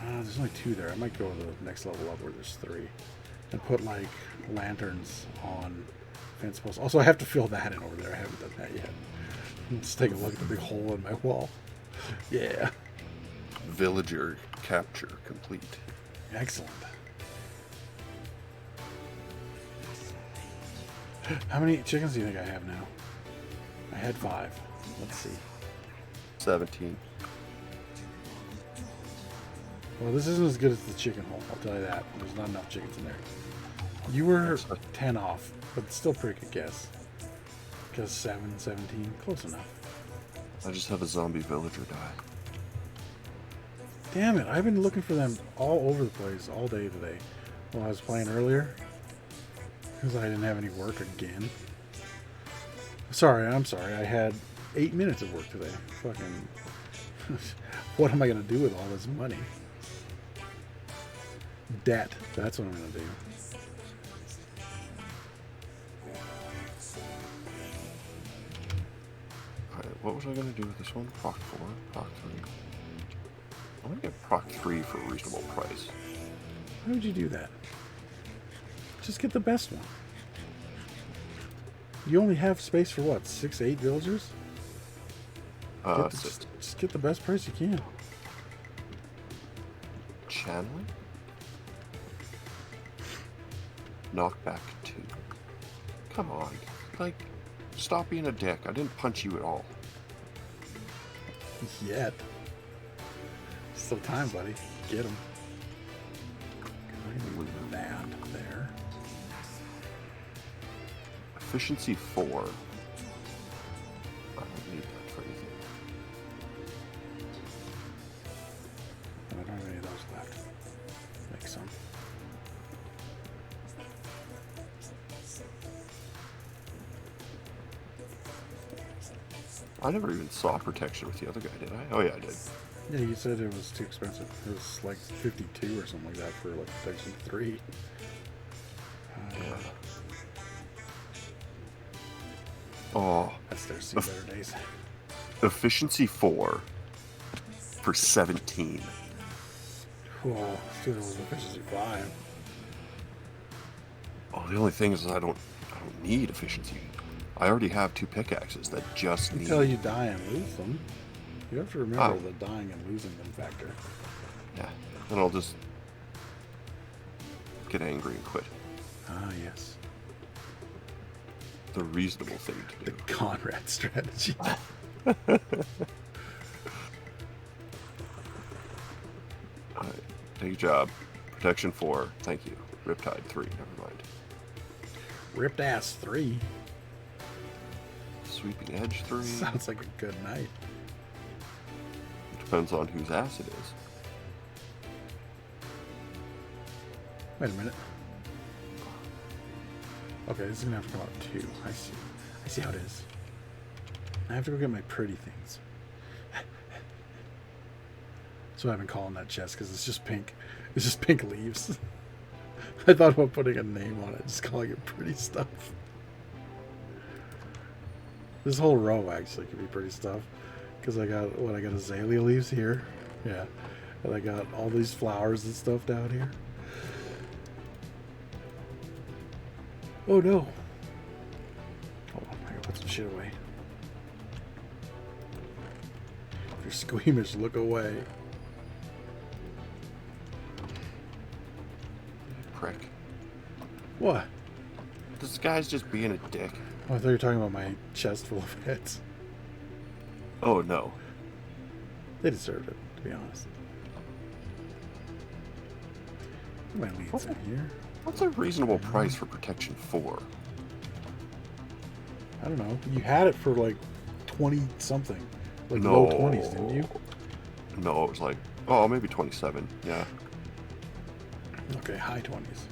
There's only 2 there. I might go to the next level up where there's 3. And put, like, lanterns on fence posts. Also, I have to fill that in over there. I haven't done that yet. Let's take a look at the big hole in my wall. Yeah. Villager capture complete. Excellent. How many chickens do you think I have now? I had 5. Let's see. 17. Well, this isn't as good as the chicken hole, I'll tell you that. There's not enough chickens in there. You were 10 off, but still pretty good guess. Because 7, 17, close enough. I just have a zombie villager die. Damn it, I've been looking for them all over the place all day today while I was playing earlier. Because I didn't have any work again. I'm sorry. I had 8 minutes of work today. Fucking... what am I going to do with all this money? Debt. That's what I'm going to do. Alright, what was I going to do with this one? Proc 4, Proc 3. I'm going to get Proc 3 for a reasonable price. Why would you do that? Just get the best one. You only have space for what? 6, 8 villagers? Just get the best price you can. Channeling? Knockback 2. Come on. Like, stop being a dick. I didn't punch you at all. Yet. Still time, buddy. Get him. That there. Efficiency 4. I don't need that for anything. I don't have any of those left. Make some. I never even saw protection with the other guy, did I? Oh yeah, I did. Yeah, you said it was too expensive. It was like 52 or something like that for like protection 3. Oh, that's their see better days. Efficiency 4 for 17. Whoa, let's do this with efficiency 5. Oh, the only thing is I don't need efficiency. I already have 2 pickaxes that just need. Until you die and lose them. You have to remember the dying and losing them factor. Yeah, then I'll just get angry and quit. Ah, yes. The reasonable thing to do. The Conrad strategy. Alright, take a job. Protection 4, thank you. Riptide 3, never mind. Ripped ass 3. Sweeping edge 3. Sounds like a good night. Depends on whose ass it is. Wait a minute. Okay, this is gonna have to come out 2. I see. I see how it is. I have to go get my pretty things. That's what I've been calling that chest, because it's just pink. It's just pink leaves. I thought about putting a name on it, just calling it pretty stuff. This whole row actually could be pretty stuff. Because I got azalea leaves here. Yeah. And I got all these flowers and stuff down here. Oh no. Hold on, I gotta put some shit away. If you're squeamish, look away. Prick. What? This guy's just being a dick. Oh, I thought you were talking about my chest full of heads. Oh no. They deserved it, to be honest. My leads in here. What's a reasonable price for protection 4? I don't know. You had it for like 20 something. Like No. low 20s, didn't you? No, it was like, oh, maybe 27. Yeah. Okay, high 20s.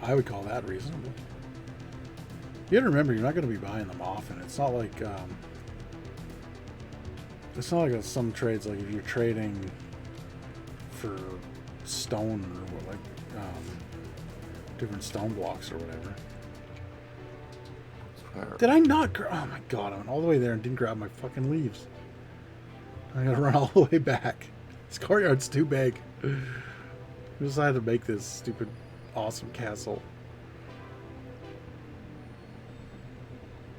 I would call that reasonable. You gotta remember, you're not going to be buying them often. It's not like some trades, like if you're trading for stone or like different stone blocks or whatever. Where? Did I not? Oh my god! I went all the way there and didn't grab my fucking leaves. I gotta run all the way back. This courtyard's too big. I decided to make this stupid, awesome castle.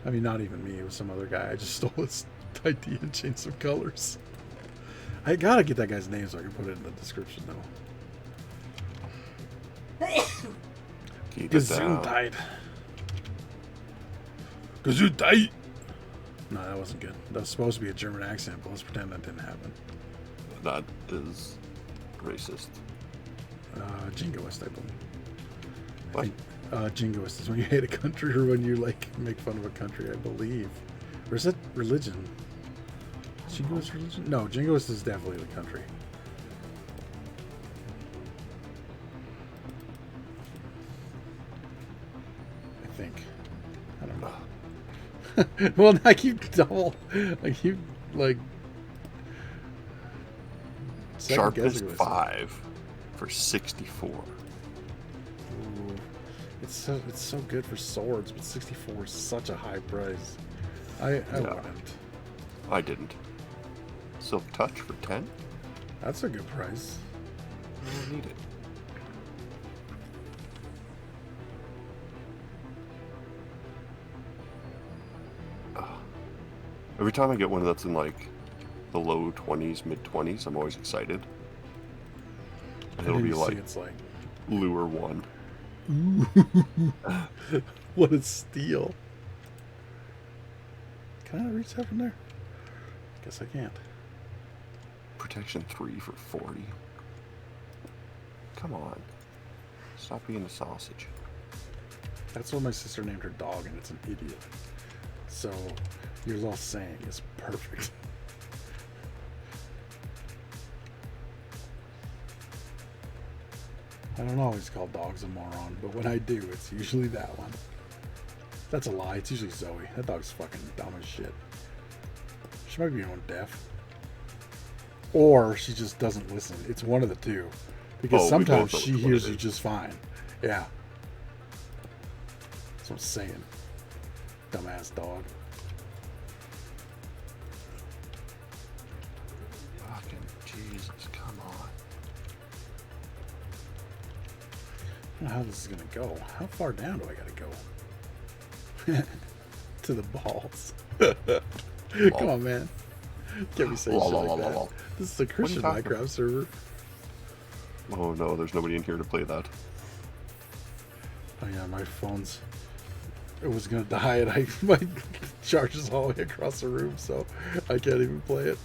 I mean, not even me. It was some other guy. I just stole his idea and changed some colors. I gotta get that guy's name so I can put it in the description, though. Keep it down. Gesundheit. Gesundheit. No, that wasn't good. That was supposed to be a German accent, but let's pretend that didn't happen. That is racist. Jingoist, I believe. What? Jingoist is when you hate a country or when you like make fun of a country, I believe. Or is it religion? Jingoist religion? No, Jingoist is definitely the country. I think. I don't know. Well, I keep like Sharpness guessing myself. 5 for 64. Ooh, it's so good for swords, but 64 is such a high price. I wouldn't. I didn't. Silk Touch for 10? That's a good price. I don't need it. Every time I get one that's in like the low 20s, mid 20s, I'm always excited. And it'll be like, it's like Lure 1. what a steal. Can I reach that from there? Guess I can't. Protection 3 for 40. Come on. Stop being a sausage. That's what my sister named her dog, and it's an idiot. So your little saying is perfect. I don't always call dogs a moron, but when I do, it's usually that one. That's a lie. It's usually Zoe. That dog's fucking dumb as shit. She might be going deaf. Or she just doesn't listen. It's one of the two. Because sometimes she hears you just fine. Yeah. That's what I'm saying. Dumbass dog. Fucking Jesus, come on. I don't know how this is going to go. How far down do I got to go? To the balls. Come on, man. Can't be saying shit like that. This is a Christian Minecraft server. Oh no, there's nobody in here to play that. Oh yeah, my phone's... It was going to die and my charge is all the way across the room, so I can't even play it.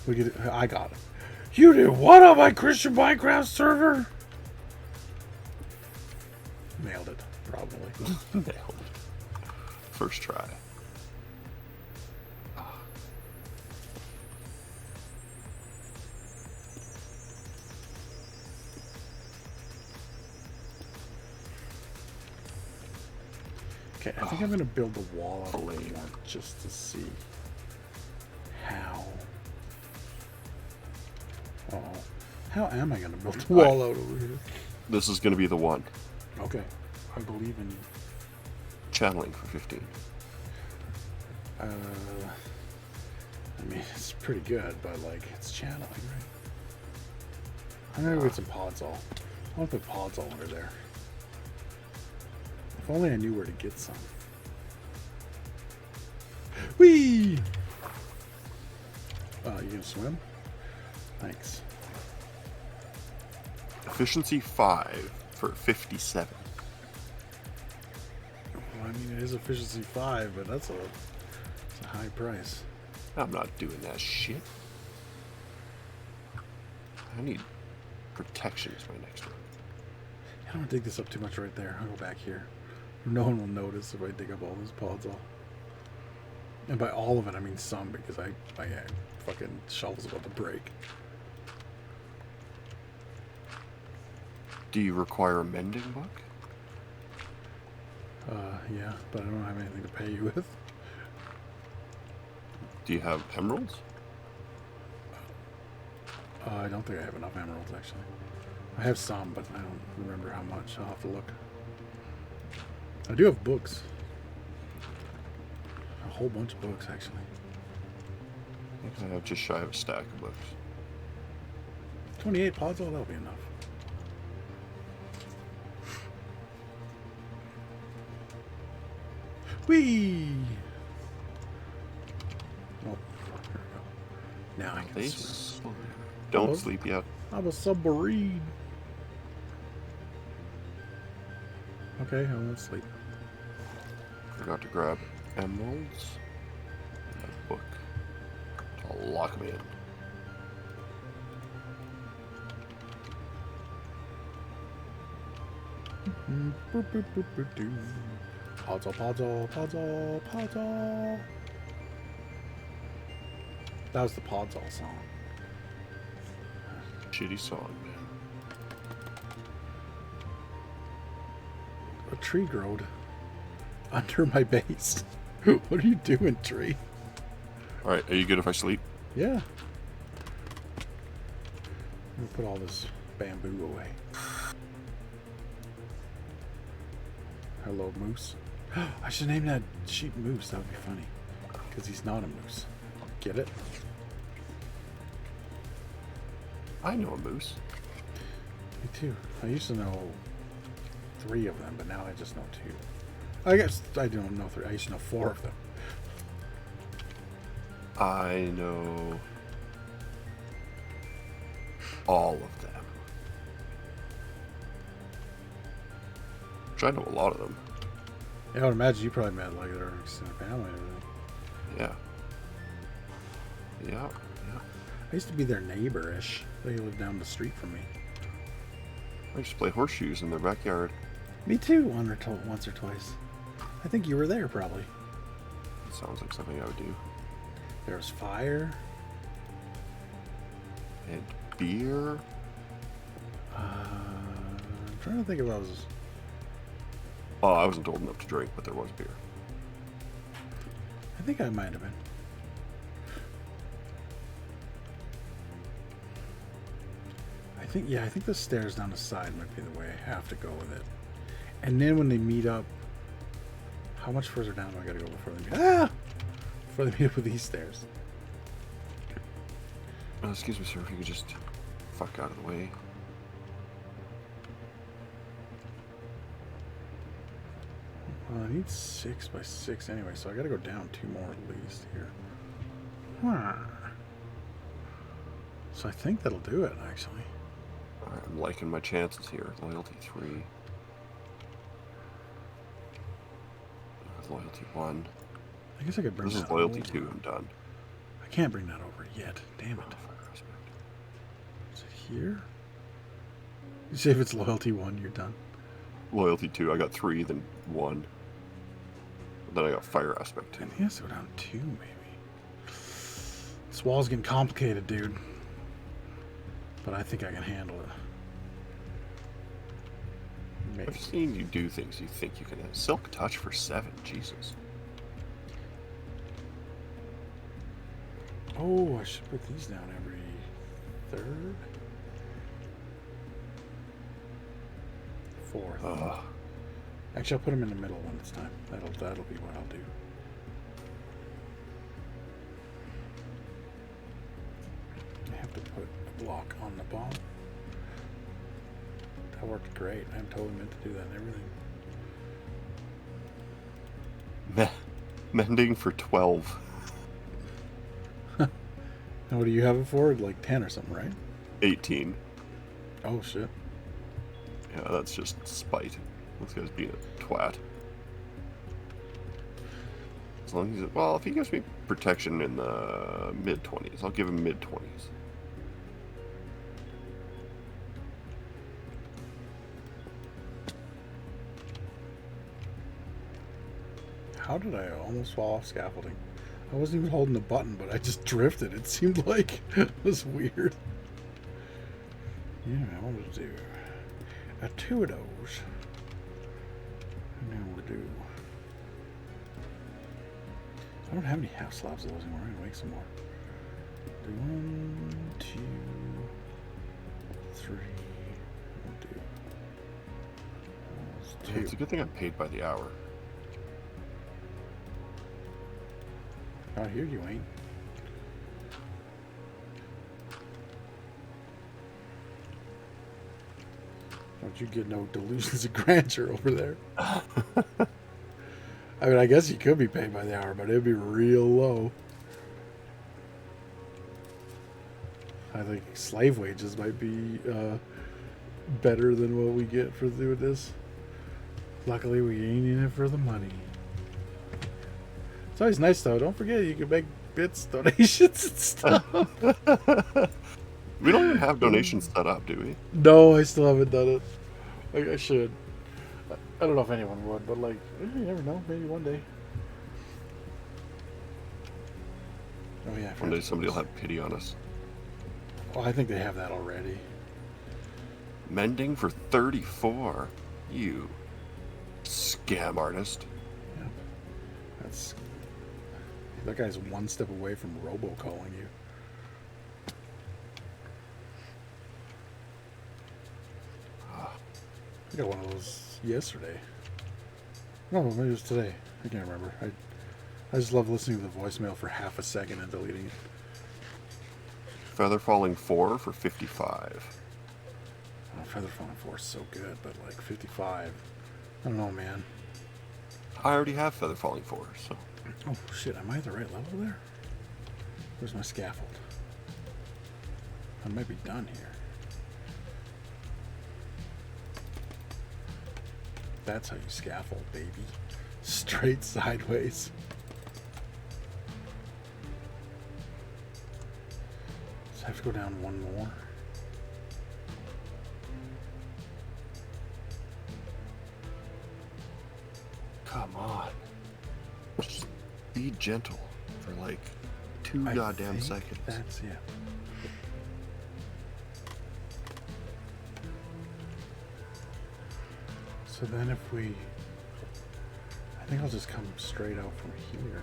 Look at it. I got it. You did what on my Christian Minecraft server? Nailed it, probably. Nailed it. First try. Okay, I think I'm going to build the wall out of the one just to see how. Oh, how am I going to build the wall out over here? This is going to be the one. Okay, I believe in you. Channeling for 15. I mean, it's pretty good, but like, it's channeling, right? I'm gonna get some pods all. I want to put pods all under there. If only I knew where to get some. Whee! You gonna swim? Thanks. Efficiency 5 for 57. Well, I mean, it is efficiency 5, but that's a high price. I'm not doing that shit. I need protection is my next one. I don't want to dig this up too much right there. I'll go back here. No one will notice if I dig up all those pods all. And by all of it, I mean some, because my fucking shovel's about to break. Do you require a mending book? Yeah, but I don't have anything to pay you with. Do you have emeralds? I don't think I have enough emeralds, actually. I have some, but I don't remember how much. I'll have to look. I do have books. A whole bunch of books, actually. I have just shy of a stack of books. 28 pods, oh, that'll be enough. Whee! Oh, there we go. Now I can swim. Don't Hello? sleep yet. I'm a submarine. Okay, I won't sleep. Forgot to grab emeralds and a book to lock me in. Boop, boop, boop, boop, doo. Puzzle, puzzle, puzzle, puzzle. That was the Podzol song. Shitty song, man. A tree growed under my base. What are you doing, tree? Alright, are you good if I sleep? Yeah. I'm gonna put all this bamboo away. Hello, moose. I should name that sheep Moose. That would be funny. Because he's not a moose. Get it? I know a moose. Me too. I used to know 3 of them, but now I just know 2. I guess I don't know 3. I used to know 4 of them. I know all of them. Which I know a lot of them. Yeah, I would imagine you probably met like their extended family and everything. Yeah. Yeah. I used to be their neighbor-ish. They lived down the street from me. I used to play horseshoes in their backyard. Me too, once or twice. I think you were there probably. Sounds like something I would do. There was fire. And beer. I'm trying to think if I was... Well, I wasn't old enough to drink, but there was beer. I think I might have been. I think the stairs down the side might be the way I have to go with it. And then when they meet up, how much further down do I gotta go before they meet up? Before they meet up with these stairs. Excuse me, sir, if you could just fuck out of the way. Well, I need 6 by 6 anyway, so I gotta go down 2 more at least here. So I think that'll do it, actually. Alright, I'm liking my chances here. Loyalty 3. Loyalty 1. I guess I could bring This is that loyalty over. 2, I'm done. I can't bring that over yet. Damn it. Is it here? You say if it's loyalty 1, you're done. Loyalty 2, I got 3, then 1. Then I got fire aspect 2. I think it has to go down 2, maybe. This wall's getting complicated, dude. But I think I can handle it. Maybe. I've seen you do things you think you can. Silk touch for 7, Jesus. Oh, I should put these down every 3rd? 4th. Actually, I'll put them in the middle when it's time. That'll be what I'll do. I have to put a block on the bottom. That worked great. I'm totally meant to do that and everything. Mending for 12. Now, what do you have it for? Like 10 or something, right? 18. Oh, shit. Yeah, that's just spite. This guy's being a twat. As long as well, if he gives me protection in the mid-20s, I'll give him mid-20s. How did I almost fall off scaffolding? I wasn't even holding the button, but I just drifted. It seemed like it was weird. Yeah, I wanted to do 2 of those. And then we'll do... I don't have any half slabs of those anymore. I'm gonna make some more. Do 1, 2, 3, too. It's a good thing I'm paid by the hour. Out here you ain't. Don't you get no delusions of grandeur over there. I mean, I guess you could be paid by the hour, but it'd be real low. I think slave wages might be better than what we get for doing this. Luckily, we ain't in it for the money. It's always nice, though. Don't forget, you can make bits, donations, and stuff. We don't even have donations set up, do we? No, I still haven't done it. Like, I should. I don't know if anyone would, but, like, you never know. Maybe one day. Oh, yeah. One day somebody will have pity on us. Well, I think they have that already. Mending for 34. You scam artist. Yep. That guy's one step away from robocalling you. I got one of those yesterday. No, maybe it was today. I can't remember. I just love listening to the voicemail for half a second and deleting it. Feather Falling 4 for 55. Oh, Feather Falling 4 is so good, but like 55. I don't know, man. I already have Feather Falling 4, so. Oh, shit. Am I at the right level there? Where's my scaffold? I might be done here. That's how you scaffold, baby. Straight sideways. So I have to go down one more. Come on. Just be gentle for like 2 I goddamn think seconds. That's it. So then if we... I think I'll just come straight out from here.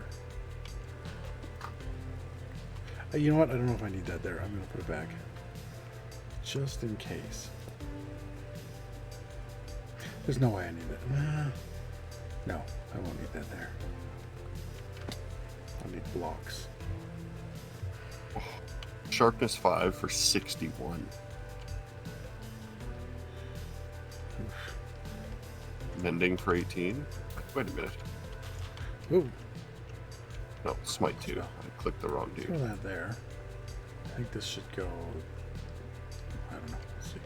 You know what? I don't know if I need that there. I'm going to put it back. Just in case. There's no way I need that. No, I won't need that there. I'll need blocks. Sharpness 5 for 61. Mending for 18. Wait a minute. Ooh, No, Smite 2. I clicked the wrong throw dude. that there. I think this should go... I don't know. Let's see.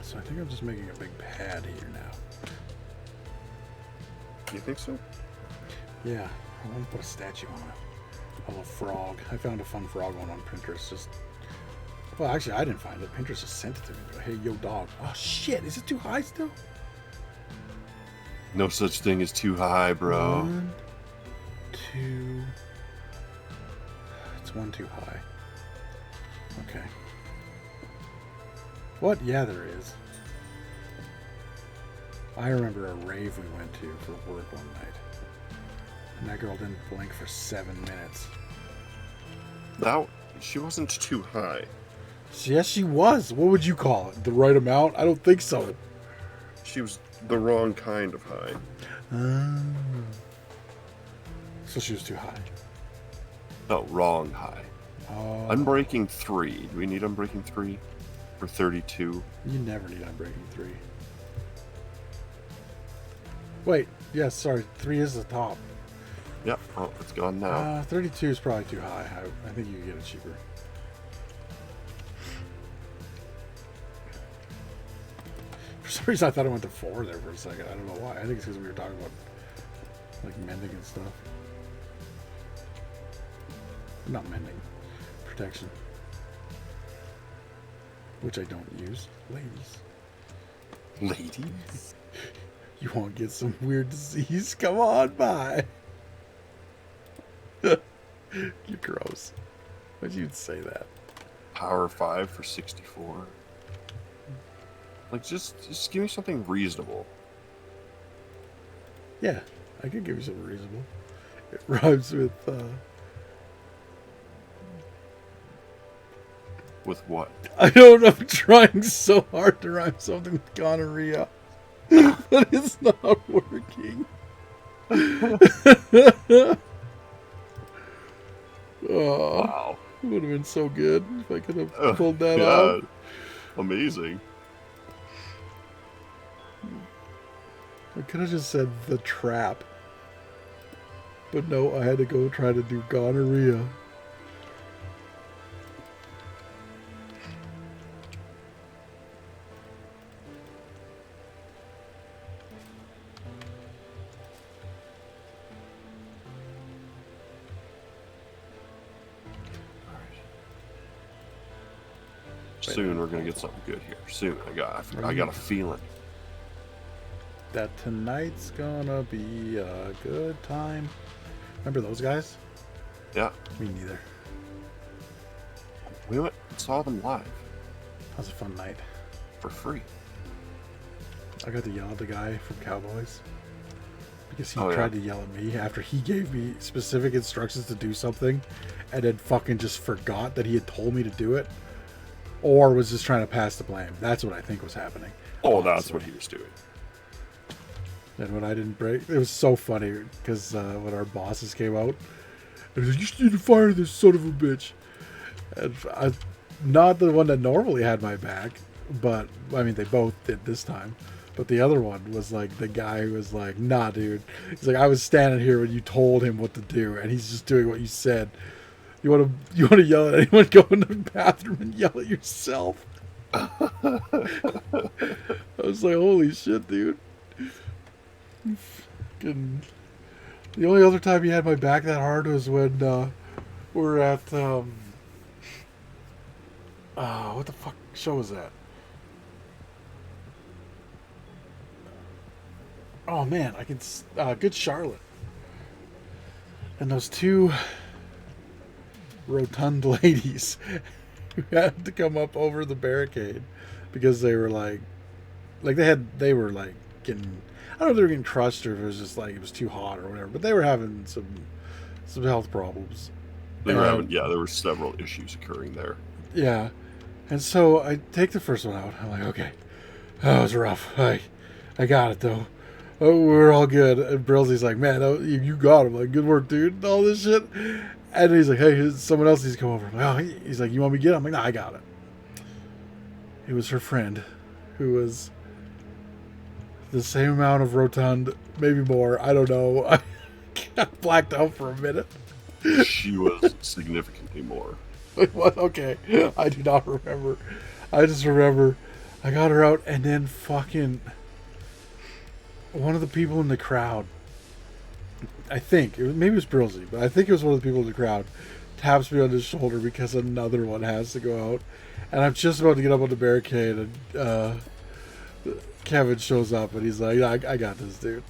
So I think I'm just making a big pad here now. You think so? Yeah, I want to put a statue on it of a frog. I found a fun frog one on Pinterest. Just, well, actually, I didn't find it. Pinterest just sent it to me. Hey, yo, dog. Oh shit! Is it too high still? No such thing as too high, bro. 1, 2. It's 1 too high. Okay. What? Yeah, there is. I remember a rave we went to for work one night. And that girl didn't blink for 7 minutes. That she wasn't too high. Yes, she was. What would you call it? The right amount? I don't think so. She was the wrong kind of high. So she was too high. No, wrong high. Oh, Unbreaking 3. Do we need Unbreaking 3 for 32? you never need Unbreaking 3. Wait, yes, sorry. 3 is the top. Yep. Oh, it's gone now. 32 is probably too high. I think you can get it cheaper. For some reason, I thought I went to 4 there for a second. I don't know why. I think it's because we were talking about like mending and stuff. Not mending, protection, which I don't use. Ladies, Ladies? you won't get some weird disease. Come on by. You're gross. Why'd you say that? Power 5 for 64. Like, just give me something reasonable. Yeah, I could give you something reasonable. It rhymes with what? I don't know. I'm trying so hard to rhyme something with gonorrhea, but it's not working. Oh, Wow. it would have been so good if I could have pulled that out. Amazing. I could have just said the trap. But no, I had to go try to do gonorrhea. Soon we're gonna get something good here. Soon, I got a feeling. That tonight's gonna be a good time. Remember those guys? Yeah, Me neither. we went and saw them live That was a fun night. for free. I got to yell at the guy from Cowboys because he Oh, yeah. tried to yell at me after he gave me specific instructions to do something and then fucking just forgot that he had told me to do it or was just trying to pass the blame. That's what I think was happening. Oh, that's what he was doing. And when I didn't break, it was so funny because when our bosses came out, they was like, "You need to fire this son of a bitch." And I, not the one that normally had my back, but I mean they both did this time. But the other one was like the guy who was like, "Nah, dude." He's like, "I was standing here when you told him what to do, and he's just doing what you said. You want to yell at anyone? Go in the bathroom and yell at yourself." I was like, "Holy shit, dude." Fucking, the only other time he had my back that hard was when we were at what the fuck show was that? Oh man, I can Good Charlotte, and those two rotund ladies who had to come up over the barricade because they were like they were like getting, I don't know if they were getting crushed or if it was just like it was too hot or whatever, but they were having some health problems. They were having, there were several issues occurring there. Yeah. And so I take the first one out. I'm like, okay. Oh, it was rough. I got it though. Oh, we're all good. And Brillsy's like, man, you got him. Like, good work, dude. All this shit. And he's like, hey, someone else needs to come over. I'm like, oh, he's like, you want me to get him? I'm like, no, I got it. It was her friend who was the same amount of rotund, maybe more. I don't know. I got blacked out for a minute. She was significantly more. What? Okay, I do not remember. I just remember I got her out, and then fucking one of the people in the crowd, I think maybe it was Brillsy, but I think it was one of the people in the crowd, taps me on the shoulder because another one has to go out, and I'm just about to get up on the barricade, and Kevin shows up, and he's like, I got this, dude.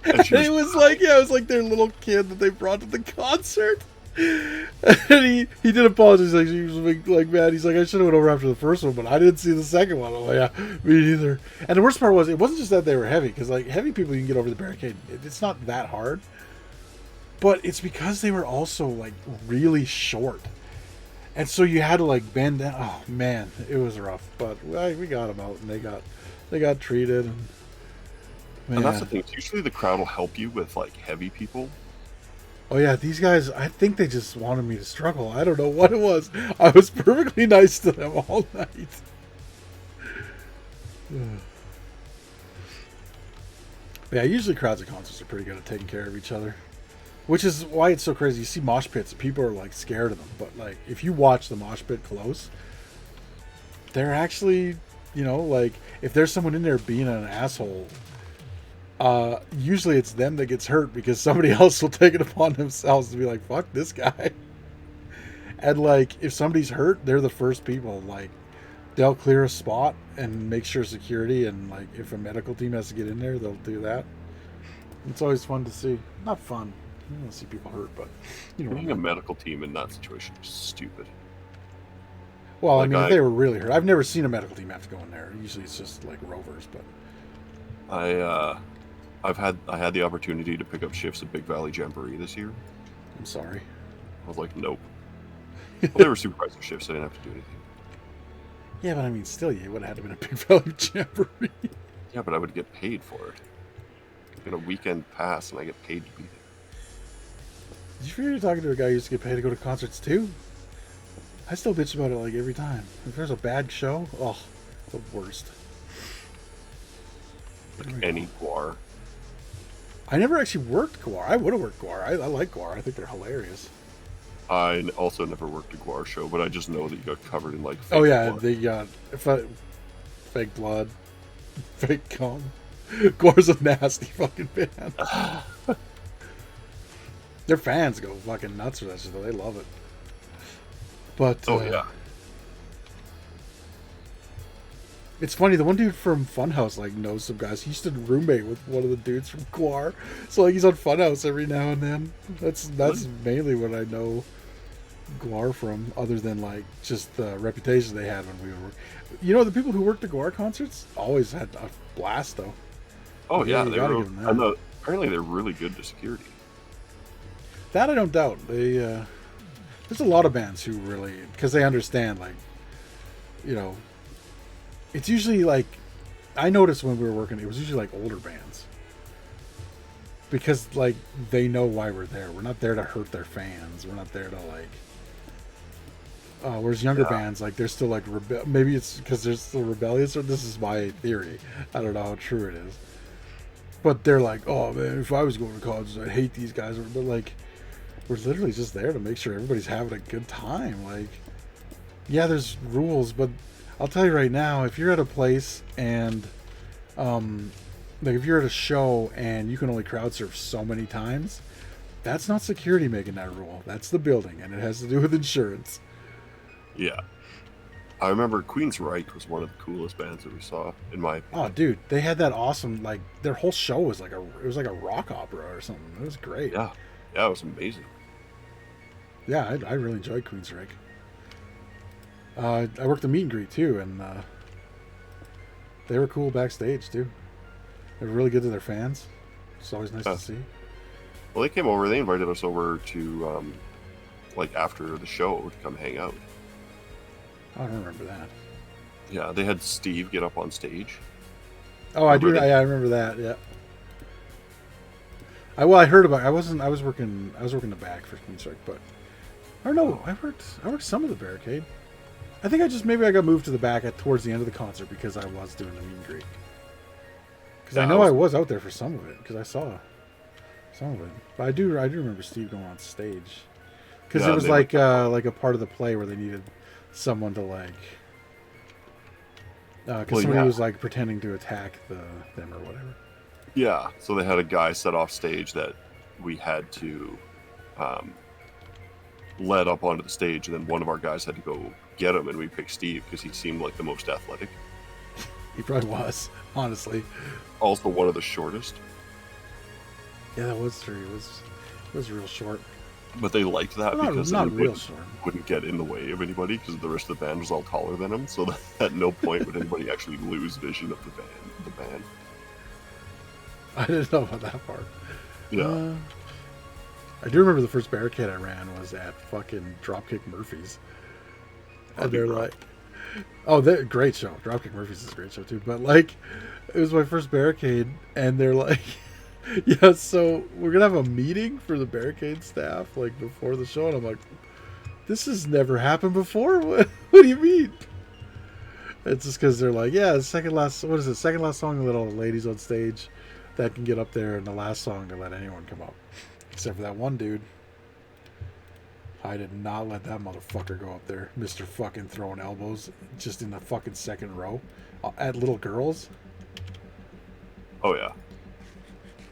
And it was like, yeah, it was like their little kid that they brought to the concert. And he did apologize. Like, he was like mad. He's like, I should have went over after the first one, but I didn't see the second one. I'm like, yeah, me neither. And the worst part was, it wasn't just that they were heavy, because like heavy people, you can get over the barricade. It's not that hard, but it's because they were also like really short, and so you had to like bend down. Oh man, it was rough, but we got them out, and they got treated. And that's the thing. Usually the crowd will help you with like heavy people. Oh yeah, these guys, I think they just wanted me to struggle. I don't know what it was. I was perfectly nice to them all night. Yeah, usually crowds at concerts are pretty good at taking care of each other. Which is why it's so crazy. You see mosh pits and people are like scared of them. But like, if you watch the mosh pit close, they're actually, you know, like, if there's someone in there being an asshole, usually it's them that gets hurt because somebody else will take it upon themselves to be like, fuck this guy. And like, if somebody's hurt, they're the first people. Like, they'll clear a spot and make sure security, and like, if a medical team has to get in there, they'll do that. It's always fun to see. Not fun. You don't want to see people hurt, but you know, Putting a medical team in that situation is stupid. well, like, I mean, if they were really hurt, I've never seen a medical team have to go in there. Usually it's just like rovers, but I had the opportunity to pick up shifts at Big Valley Jamboree this year. I'm sorry. I was like, nope. Well, they were supervisor shifts. I didn't have to do anything. Yeah, but I mean, still, you would have had to been a Big Valley Jamboree. Yeah, but I would get paid for it. Get a weekend pass, and I get paid to be there. Did you figure you're talking to a guy who used to get paid to go to concerts too? I still bitch about it like every time. If there's a bad show, oh, the worst. Like any guar. I never actually worked Guar. I would have worked Guar. I like Guar. I think they're hilarious. I also never worked a guar show, but I just know that you got covered in like. Fake Oh yeah, blood. they got fake blood, fake cum. Guar's a nasty fucking band. Their fans go fucking nuts for that shit, though. They love it. But Oh yeah. it's funny. The one dude from Funhouse like knows some guys. He used to roommate with one of the dudes from Guar, so like he's on Funhouse every now and then. That's mainly what I know Guar from, other than like just the reputation they had when we were. You know, the people who worked at Guar concerts always had a blast, though. Oh yeah, you they gotta were. give them that. I know. Apparently, they're really good to security. That I don't doubt. They there's a lot of bands who really, because they understand, like, you know, it's usually like, I noticed when we were working, it was usually like older bands, because like they know why we're there. We're not there to hurt their fans. We're not there to like. Whereas younger bands, like, they're still like maybe it's because they're still rebellious, or this is my theory. I don't know how true it is, but they're like, oh man, if I was going to college, I'd hate these guys. But like, we're literally just there to make sure everybody's having a good time. Like, yeah, there's rules, but I'll tell you right now, if you're at a place and, like if you're at a show and you can only crowd surf so many times, that's not security making that rule. That's the building, and it has to do with insurance. Yeah. I remember Queensryche was one of the coolest bands that we saw, in my opinion. Oh, dude, they had that awesome, like, their whole show was like it was like a rock opera or something. It was great. Yeah. Yeah, it was amazing. Yeah, I really enjoyed Queensryche. I worked the meet and greet too, and they were cool backstage too. They were really good to their fans. It's always nice to see. Well, they came over. They invited us over to, like, after the show to come hang out. I don't remember that. Yeah, they had Steve get up on stage. Oh, I do. I remember that. Yeah. I heard about it. I was working the back for Queensryche, but I don't know. I worked some of the barricade. I think maybe I got moved to the back towards the end of the concert because I was doing the meet and greet. Because I know I was out there for some of it because I saw some of it. But I do remember Steve going on stage because it was like a part of the play where they needed someone to like because somebody was like pretending to attack them or whatever. Yeah, so they had a guy set off stage that we had to let up onto the stage, and then one of our guys had to go get him, and we picked Steve because he seemed like the most athletic. He probably was, honestly. Also one of the shortest. Yeah, that was true. It was real short. But they liked that because not he real short. wouldn't get in the way of anybody because the rest of the band was all taller than him, so that at no point would anybody actually lose vision of the band. I didn't know about that part. Yeah. I do remember the first barricade I ran was at fucking Dropkick Murphys. And they're like, oh, great show. Dropkick Murphys is a great show too. But like, it was my first barricade, and they're like, yeah, so we're gonna have a meeting for the barricade staff like before the show, and I'm like, this has never happened before. What do you mean? It's just because they're like, yeah, second last song, the little ladies on stage that can get up there, and the last song to let anyone come up, except for that one dude. I did not let that motherfucker go up there, Mr. fucking throwing elbows just in the fucking second row at little girls. Oh yeah.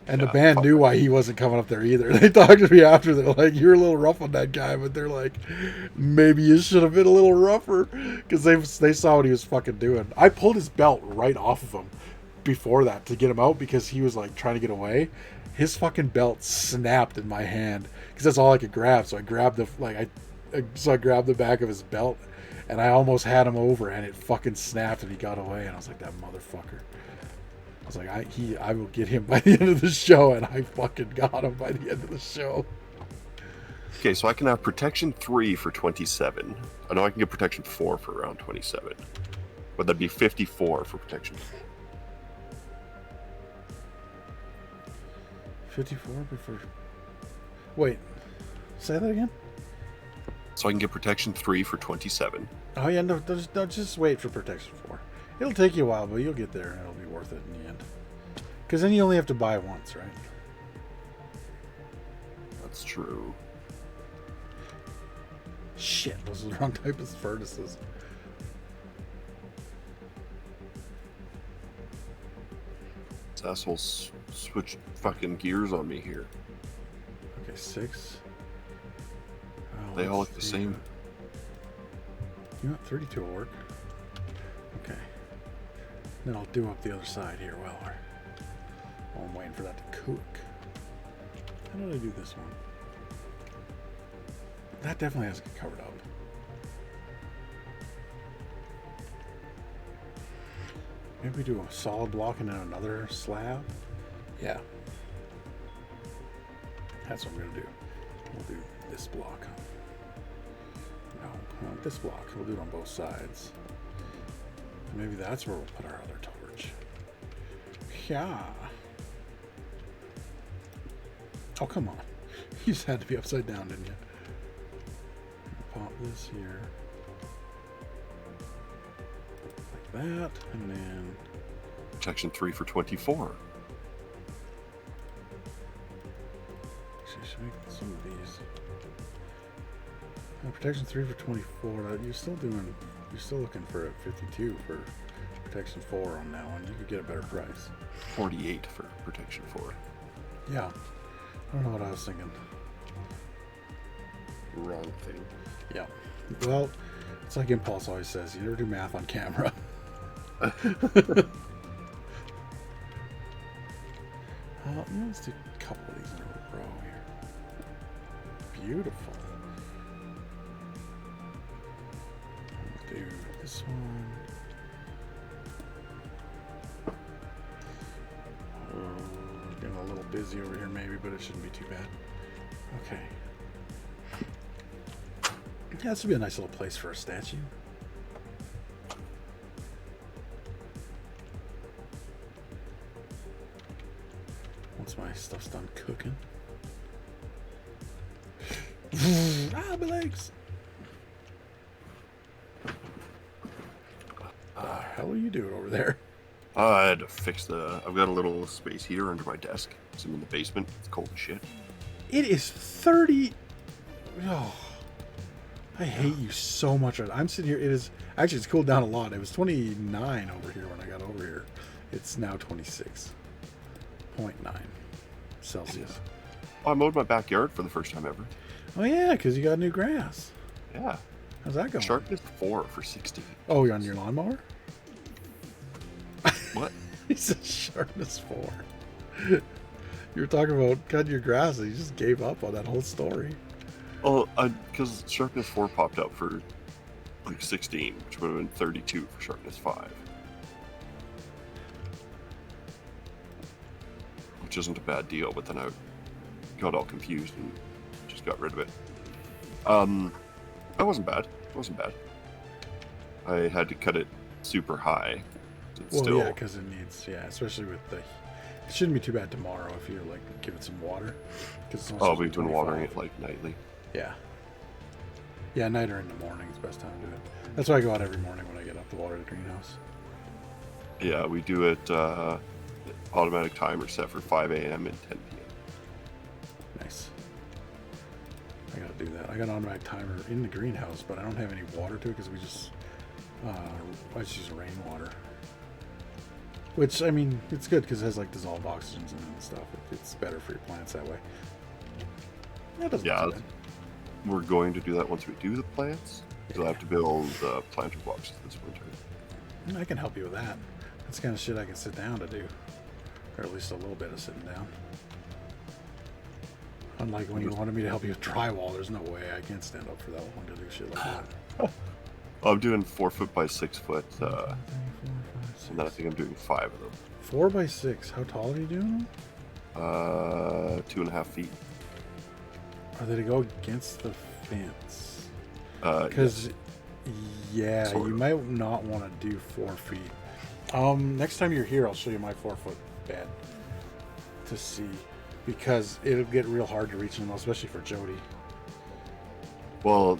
And the band knew why he wasn't coming up there either. They talked to me after. They're like, "You're a little rough on that guy," but they're like, "Maybe you should have been a little rougher," because they saw what he was fucking doing. I pulled his belt right off of him before that to get him out because he was like trying to get away. His fucking belt snapped in my hand because that's all I could grab. So I grabbed I grabbed the back of his belt, and I almost had him over, and it fucking snapped, and he got away. And I was like, "That motherfucker." was like, I will get him by the end of the show, and I fucking got him by the end of the show. Okay, so I can have protection 3 for 27. I know I can get protection 4 for around 27. But that'd be 54 for protection 4. 54 before. Wait, say that again? So I can get protection 3 for 27. Oh, yeah, no, just wait for protection 4. It'll take you a while, but you'll get there, and it'll be worth it in the end. Because then you only have to buy once, right? That's true. Shit, those are the wrong type of furnaces. This asshole switched fucking gears on me here. Okay, 6. Oh, They all let's look the do- same. You know what? 32 will work. Okay. Then I'll do up the other side here while I'm waiting for that to cook. How did I do this one? That definitely has to get covered up. Maybe we do a solid block and then another slab. Yeah. That's what I'm going to do. We'll do this block. No, this block. We'll do it on both sides. Maybe that's where we'll put our other torch. Yeah. Oh, come on. You just had to be upside down, didn't you? Pop this here. Like that. And then... Protection 3 for 24. Actually, should make some of these. Protection 3 for 24. You're still looking for a 52 for protection 4 on that one. You could get a better price. 48 for protection 4. Yeah. I don't know what I was thinking. Wrong thing. Yeah. Well, it's like Impulse always says, you never do math on camera. Let's do a couple of these in a row here. Beautiful. I'll do this one. Oh, getting a little busy over here maybe, but it shouldn't be too bad. Okay. Yeah, this would be a nice little place for a statue. Once my stuff's done cooking. Ah, my legs! The hell are you doing over there? I had to fix I've got a little space heater under my desk. It's in the basement. It's cold as shit. It is 30. Oh, I hate you so much. I'm sitting here. It is actually, it's cooled down a lot. It was 29 over here when I got over here. It's now 26.9 Celsius. Oh, I mowed my backyard for the first time ever. Oh yeah, because you got new grass. Yeah. How's that going? Sharpness 4 for 60. Oh, you're on your lawnmower? What? He said sharpness 4. You were talking about cutting your grass and you just gave up on that whole story. Oh, because sharpness 4 popped up for like 16, which would have been 32 for sharpness 5. Which isn't a bad deal, but then I got all confused and just got rid of it. That wasn't bad. It wasn't bad. I had to cut it super high. It's Well, still... yeah, because it needs, especially with the... It shouldn't be too bad tomorrow if you, like, give it some water. Oh, we've been watering it, like, nightly. Yeah. Yeah, night or in the morning is the best time to do it. That's why I go out every morning when I get up to water the greenhouse. Yeah, we do it automatic timer set for 5 a.m. and 10 p.m. Nice. I gotta do that. I got an automatic timer in the greenhouse, but I don't have any water to it because we just... I just use rainwater. Which, I mean, it's good because it has, like, dissolved oxygens in it and stuff. It's better for your plants that way. That doesn't Yeah, look too we're going to do that once we do the plants. Because I have to build planter boxes this winter. bad. I can help you with that. That's the kind of shit I can sit down to do. Or at least a little bit of sitting down. Unlike when you wanted me to help you with drywall, there's no way I can't stand up for that one to do shit like that. I'm doing 4 foot by 6 foot 1, 2, 3, 4, 5, and then I think I'm doing 5 of them. 4x6. How tall are you doing? 2.5 feet. Are they to go against the fence? Because yeah, Sort you of. might not want to do 4 feet. Next time you're here, I'll show you my 4-foot bed to see, because it'll get real hard to reach them, especially for Jody. Well,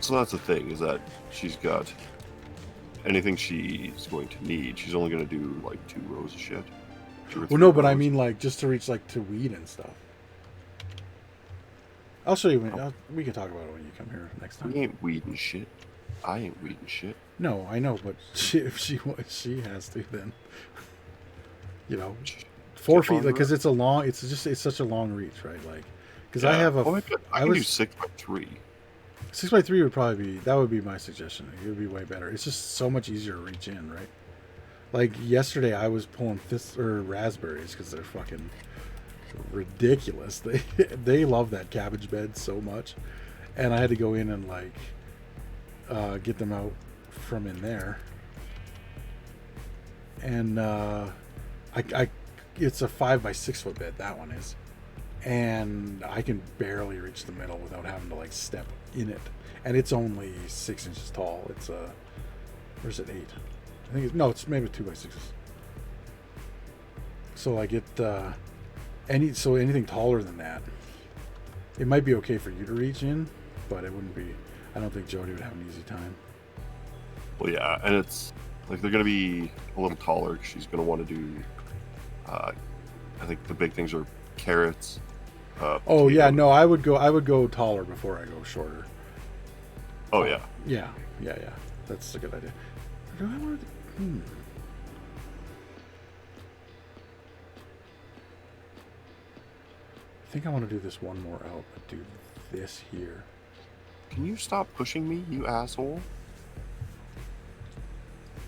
so that's the thing, is that she's got anything she's going to need. She's only going to do like 2 rows of shit. 2 or Well, 3 no, but I rows. mean like just to reach like to weed and stuff. I'll show you we can talk about it when you come here next time. We ain't weeding shit. I ain't weeding shit. No, I know, but if she has to, then you know, 4 Keep feet, on like, because the it's such a long reach, right? Like, because I have a, I can do 6x3. 6x3 would probably be my suggestion. It would be way better. It's just so much easier to reach in, right? Like yesterday, I was pulling raspberries because they're fucking ridiculous. They love that cabbage bed so much, and I had to go in and like get them out from in there, and it's a 5x6 foot bed, that one is, and I can barely reach the middle without having to like step in it, and it's only 6 inches tall. It's where's it 8? I think it's maybe 2x6s. So like anything taller than that, it might be okay for you to reach in, but it wouldn't be. I don't think Jody would have an easy time. Well, yeah, and it's like they're going to be a little taller. She's going to want to do, I think the big things are carrots. Oh yeah, potatoes. no, I would go taller before I go shorter. Oh, yeah. Yeah. That's a good idea. Do I want to? I think I want to do this one more out, but do this here. Can you stop pushing me, you asshole?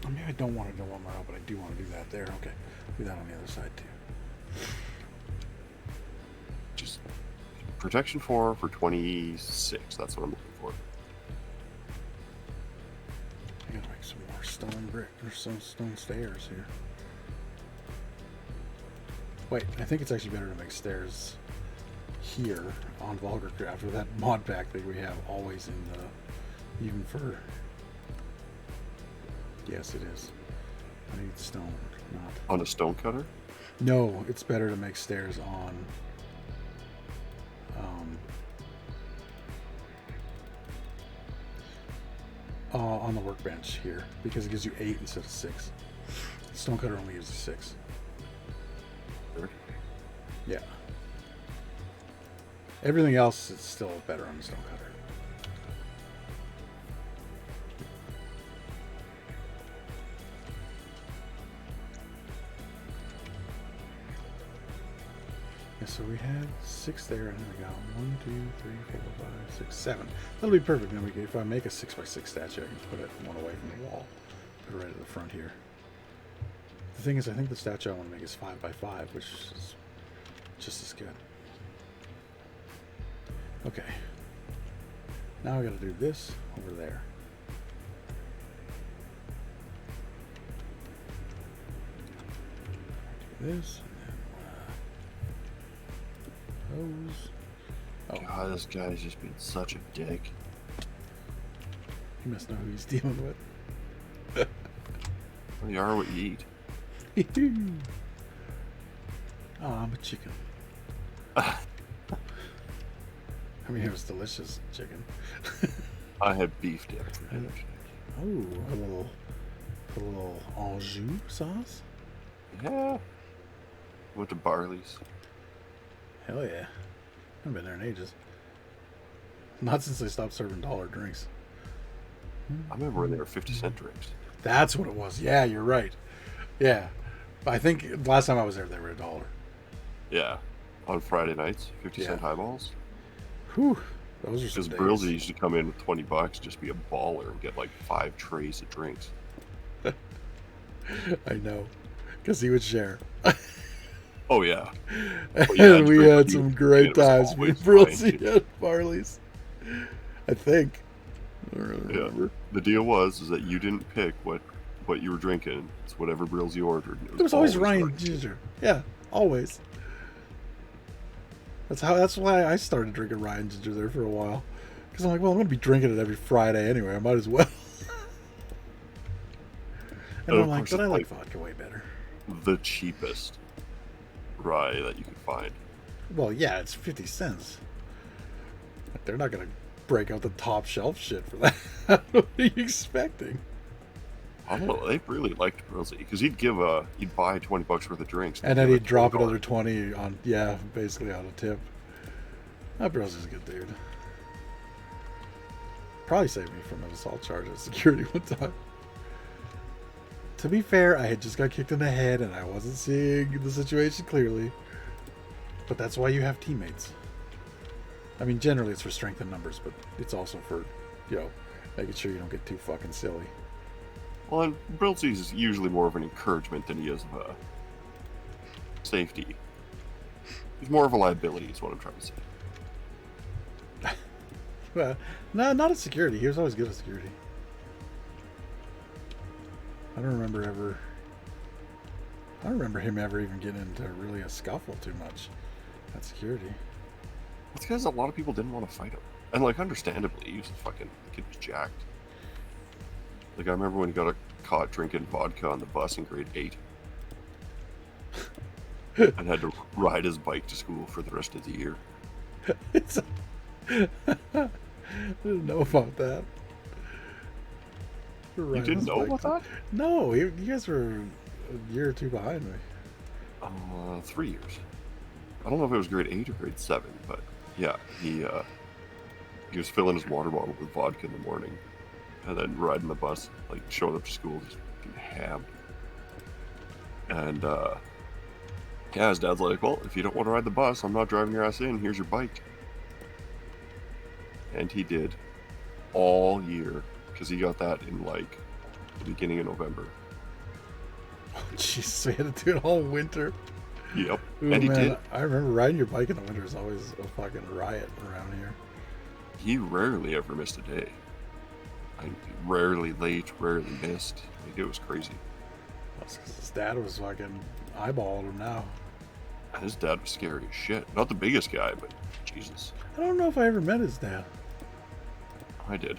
I mean, I don't want to do one more out, but I do want to do that there. Okay, do that on the other side too. Just protection 4 for 26. That's what I'm looking for. I gotta make some more stone brick or some stone stairs here. Wait, I think it's actually better to make stairs here on VulgarCraft with that mod pack that we have always in the, even for, yes it is. I need stone, not. On a stone cutter? No, it's better to make stairs on the workbench here, because it gives you 8 instead of 6. Stone cutter only gives you 6. Sure. Yeah. Everything else is still better on the stone cutter. Yeah, so we had 6 there, and then we got 1, 2, 3, 4, 5, 6, 7. That'll be perfect. Then if I make a 6x6 statue, I can put it one away from the wall. Put it right at the front here. The thing is, I think the statue I want to make is 5x5, which is just as good. Okay. Now I got to do this over there. Do this, and then those. Oh, God, this guy's just been such a dick. he must know who he's dealing with. Well, you are what you eat. Oh, I'm a chicken. I mean, it was delicious chicken. I had beef dinner for dinner. Oh, a little Anjou sauce. Yeah. Went to Barley's. Hell yeah. I haven't been there in ages. Not since they stopped serving dollar drinks. I remember when they were 50-cent drinks. That's what it was. Yeah, you're right. Yeah. I think last time I was there, they were $1. Yeah. On Friday nights, 50-cent highballs. Whew. Those are some Because days. Brilsey used to come in with $20, just be a baller and get like 5 trays of drinks. I know. Because he would share. Oh, yeah. And we had some great it was times with always Brilsey fine. at Barley's. I think. I don't really remember. The deal was is that you didn't pick what what you were drinking. It's whatever Brills you ordered. There was always Ryan Ginger. Yeah, always. That's why I started drinking Ryan Ginger there for a while. Because I'm like, well, I'm going to be drinking it every Friday anyway. I might as well. And I'm like, but I like vodka way better. The cheapest rye that you can find. Well, yeah, it's 50 cents. They're not going to break out the top shelf shit for that. What are you expecting? I don't know. They really liked Brilsy because he'd buy $20 worth of drinks, and then he'd drop another 20 on, basically on a tip. That Brilsy's a good dude. Probably saved me from an assault charge at security one time. To be fair, I had just got kicked in the head and I wasn't seeing the situation clearly. But that's why you have teammates. I mean, generally it's for strength in numbers, but it's also for, making sure you don't get too fucking silly. Well, and Brilsy is usually more of an encouragement than he is of a safety. He's more of a liability, is what I'm trying to say. Well, no, not at security. He was always good at security. I don't remember him ever even getting into really a scuffle too much at security. That's because a lot of people didn't want to fight him. And, like, understandably, he was a fucking kid was jacked. Like, I remember when he got caught drinking vodka on the bus in grade 8. And had to ride his bike to school for the rest of the year. I didn't know about that. You didn't know about that? No, you guys were a year or two behind me. 3 years. I don't know if it was grade 8 or grade 7, but yeah, he was filling his water bottle with vodka in the morning, and then riding the bus, like showing up to school just getting hammed. And his dad's like, "Well, if you don't want to ride the bus, I'm not driving your ass in. Here's your bike." And he did all year. Because he got that in, like, the beginning of November. Oh, jeez, so he had to do it all winter. Yep. Ooh, and he man, did. I remember riding your bike in the winter is always a fucking riot around here. He rarely ever missed a day. Like, rarely late, rarely missed. Like, it was crazy. That's because his dad was fucking eyeballing him now. His dad was scary as shit. Not the biggest guy, but Jesus. I don't know if I ever met his dad. I did.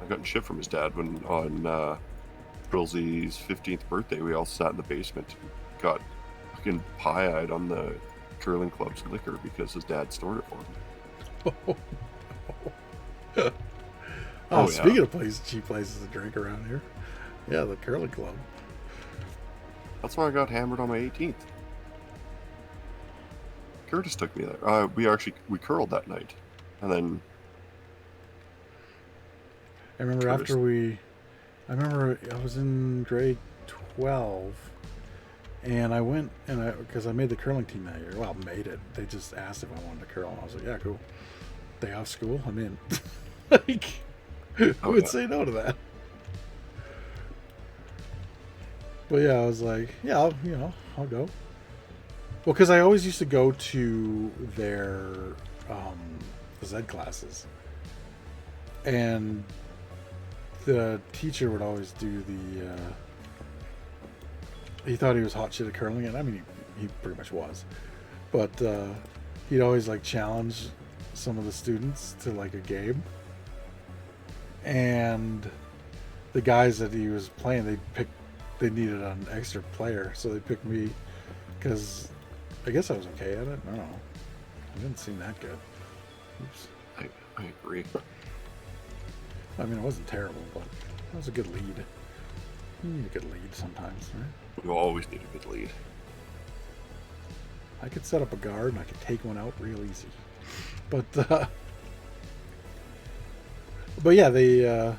I got in shit from his dad when on Brilsy's 15th birthday, we all sat in the basement and got fucking pie-eyed on the curling club's liquor because his dad stored it for him. Speaking of cheap places to drink around here. Yeah, the curling club. That's why I got hammered on my 18th. Curtis took me there. We curled that night. And then I remember I was in grade 12 and I went because I made the curling team that year. Well, made it. They just asked if I wanted to curl and I was like, yeah, cool. Day off school, I'm in. Like, who would say no to that? But yeah, I was like, yeah, I'll go. Well, because I always used to go to their Z classes. And the teacher would always do he thought he was hot shit at curling, and I mean he pretty much was, but he'd always like challenge some of the students to like a game, and the guys that he was playing, they needed an extra player, so they picked me because I guess I was okay at it. I don't know, I didn't seem that good. Oops. I agree. I mean, it wasn't terrible, but it was a good lead. You need a good lead sometimes, right? You always need a good lead. I could set up a guard and I could take one out real easy. But yeah,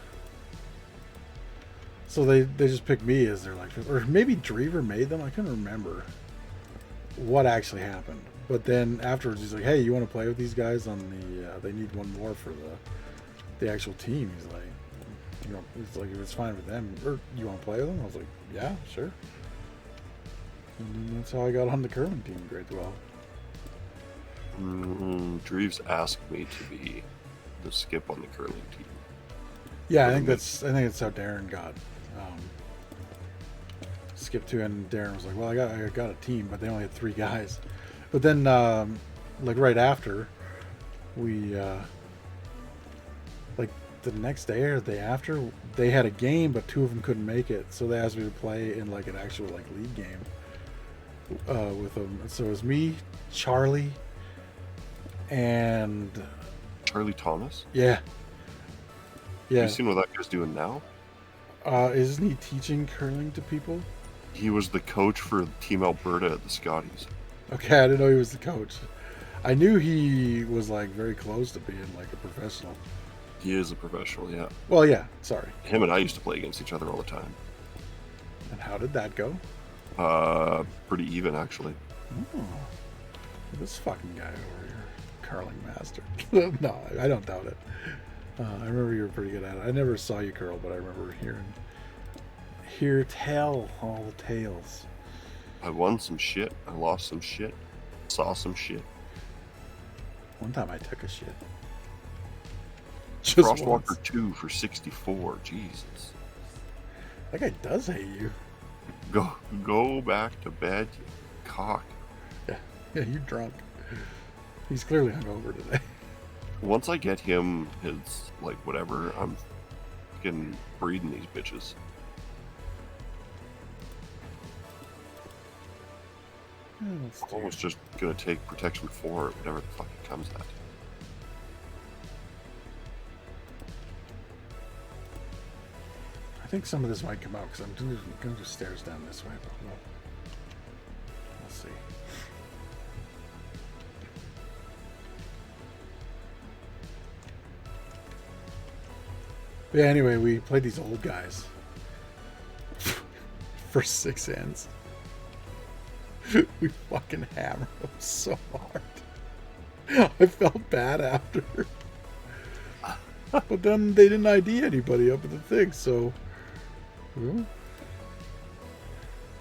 so they just picked me as their like, or maybe Drever made them. I couldn't remember what actually happened. But then afterwards, he's like, "Hey, you want to play with these guys on the? They need one more for the actual team." He's like, it's like if it's fine with them, or you want to play with them? I was like, "Yeah, sure." And that's how I got on the curling team in grade 12. Dreves asked me to be the skip on the curling team. Yeah, I think that's how Darren got skip to, and Darren was like, "Well, I got a team, but they only had 3 guys." But then, like right after, we like the next day or the day after, they had a game, but 2 of them couldn't make it, so they asked me to play in like an actual like league game with them. So it was me, Charlie, and Charlie Thomas? yeah. Have you seen what that guy's doing now? Isn't he teaching curling to people? He was the coach for Team Alberta at the Scotties. Okay, I didn't know he was the coach. I knew he was like very close to being like a professional. He is a professional, yeah. Well, yeah, sorry. Him and I used to play against each other all the time. And how did that go? Pretty even, actually. Oh, this fucking guy over here, curling master. No, I don't doubt it. I remember you were pretty good at it. I never saw you curl, but I remember hear tell all the tales. I won some shit. I lost some shit. Saw some shit. One time I took a shit. Just Frostwalker once. 2 for 64. Jesus. That guy does hate you. Go back to bed, you cock. Yeah, you're drunk. He's clearly hungover today. Once I get him his, like, whatever, I'm fucking breeding these bitches. Let's do Almost just gonna take protection 4 or whatever the fuck it comes at. I think some of this might come out because I'm going to do stairs down this way, but we'll see. But yeah, anyway, we played these old guys for 6 ends. We fucking hammered them so hard. I felt bad after. But then they didn't ID anybody up at the thing, so well,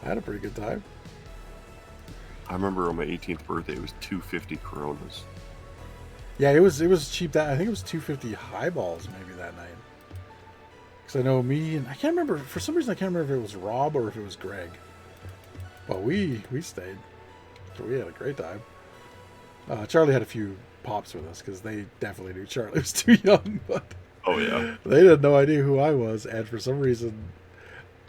I had a pretty good time. I remember on my 18th birthday, it was 250 Coronas. Yeah, it was cheap. That I think it was 250 highballs maybe that night. Because I know me and I can't remember, for some reason I can't remember if it was Rob or if it was Greg. But we stayed, so we had a great time. Charlie had a few pops with us because they definitely knew Charlie was too young, but Oh yeah. they had no idea who I was, and for some reason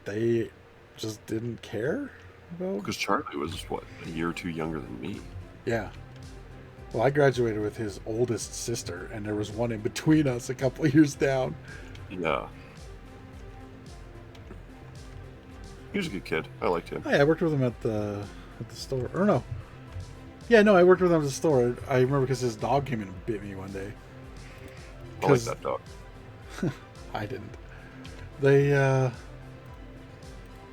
they just didn't care about. Because Charlie was, what, a year or 2 younger than me. Yeah. Well, I graduated with his oldest sister, and there was one in between us a couple of years down. Yeah. He was a good kid. I liked him. Oh, yeah, I worked with him at the store. Or no. Yeah, no, I worked with him at the store. I remember because his dog came in and bit me one day. I like that dog. I didn't. They,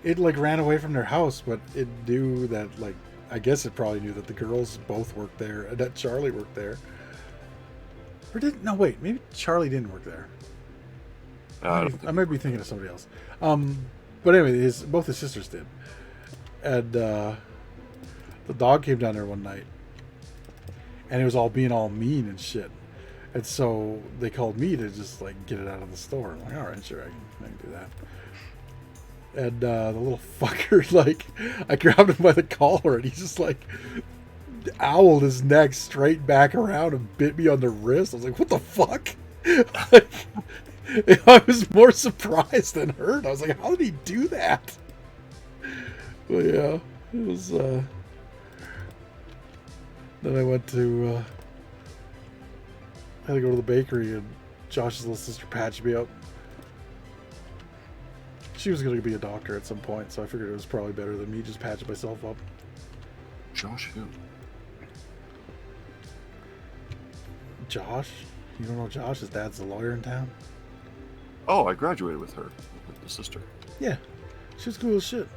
it like ran away from their house, but it knew that, like, I guess it probably knew that the girls both worked there and that Charlie worked there. Or didn't, no, wait, maybe Charlie didn't work there. I might be thinking of somebody else. But anyway, both his sisters did. And the dog came down there one night, and it was all being all mean and shit. And so they called me to just like get it out of the store. I'm like, all right, sure, I can do that. And the little fucker, like, I grabbed him by the collar, and he just like owled his neck straight back around and bit me on the wrist. I was like, what the fuck? Like, I was more surprised than hurt. I was like, how did he do that? Well, yeah, it was. Then I went to. I had to go to the bakery, and Josh's little sister patched me up. She was going to be a doctor at some point, so I figured it was probably better than me just patching myself up. Josh who? Josh? You don't know Josh? His dad's a lawyer in town? Oh, I graduated with her, with the sister. Yeah. She's cool as shit.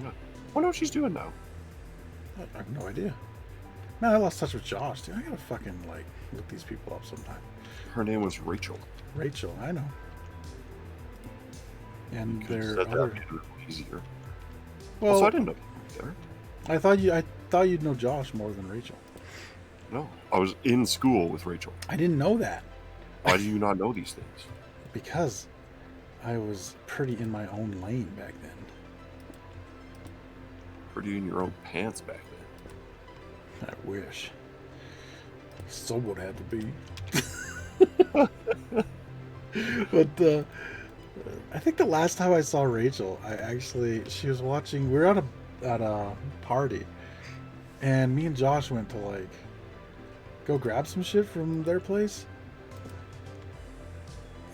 Yeah. I wonder what she's doing now. I have no idea. Man, I lost touch with Josh, dude. I gotta fucking, like, look these people up sometime. Her name was Rachel. Rachel, I know. And You their said that other... made it easier. Well, Also, I didn't know there. I thought you'd know Josh more than Rachel. No, I was in school with Rachel. I didn't know that. Why do you not know these things? Because I was pretty in my own lane back then. Pretty in your own pants back then. I wish. So would have to be. But I think the last time I saw Rachel, she was watching. We were at a party, and me and Josh went to like go grab some shit from their place.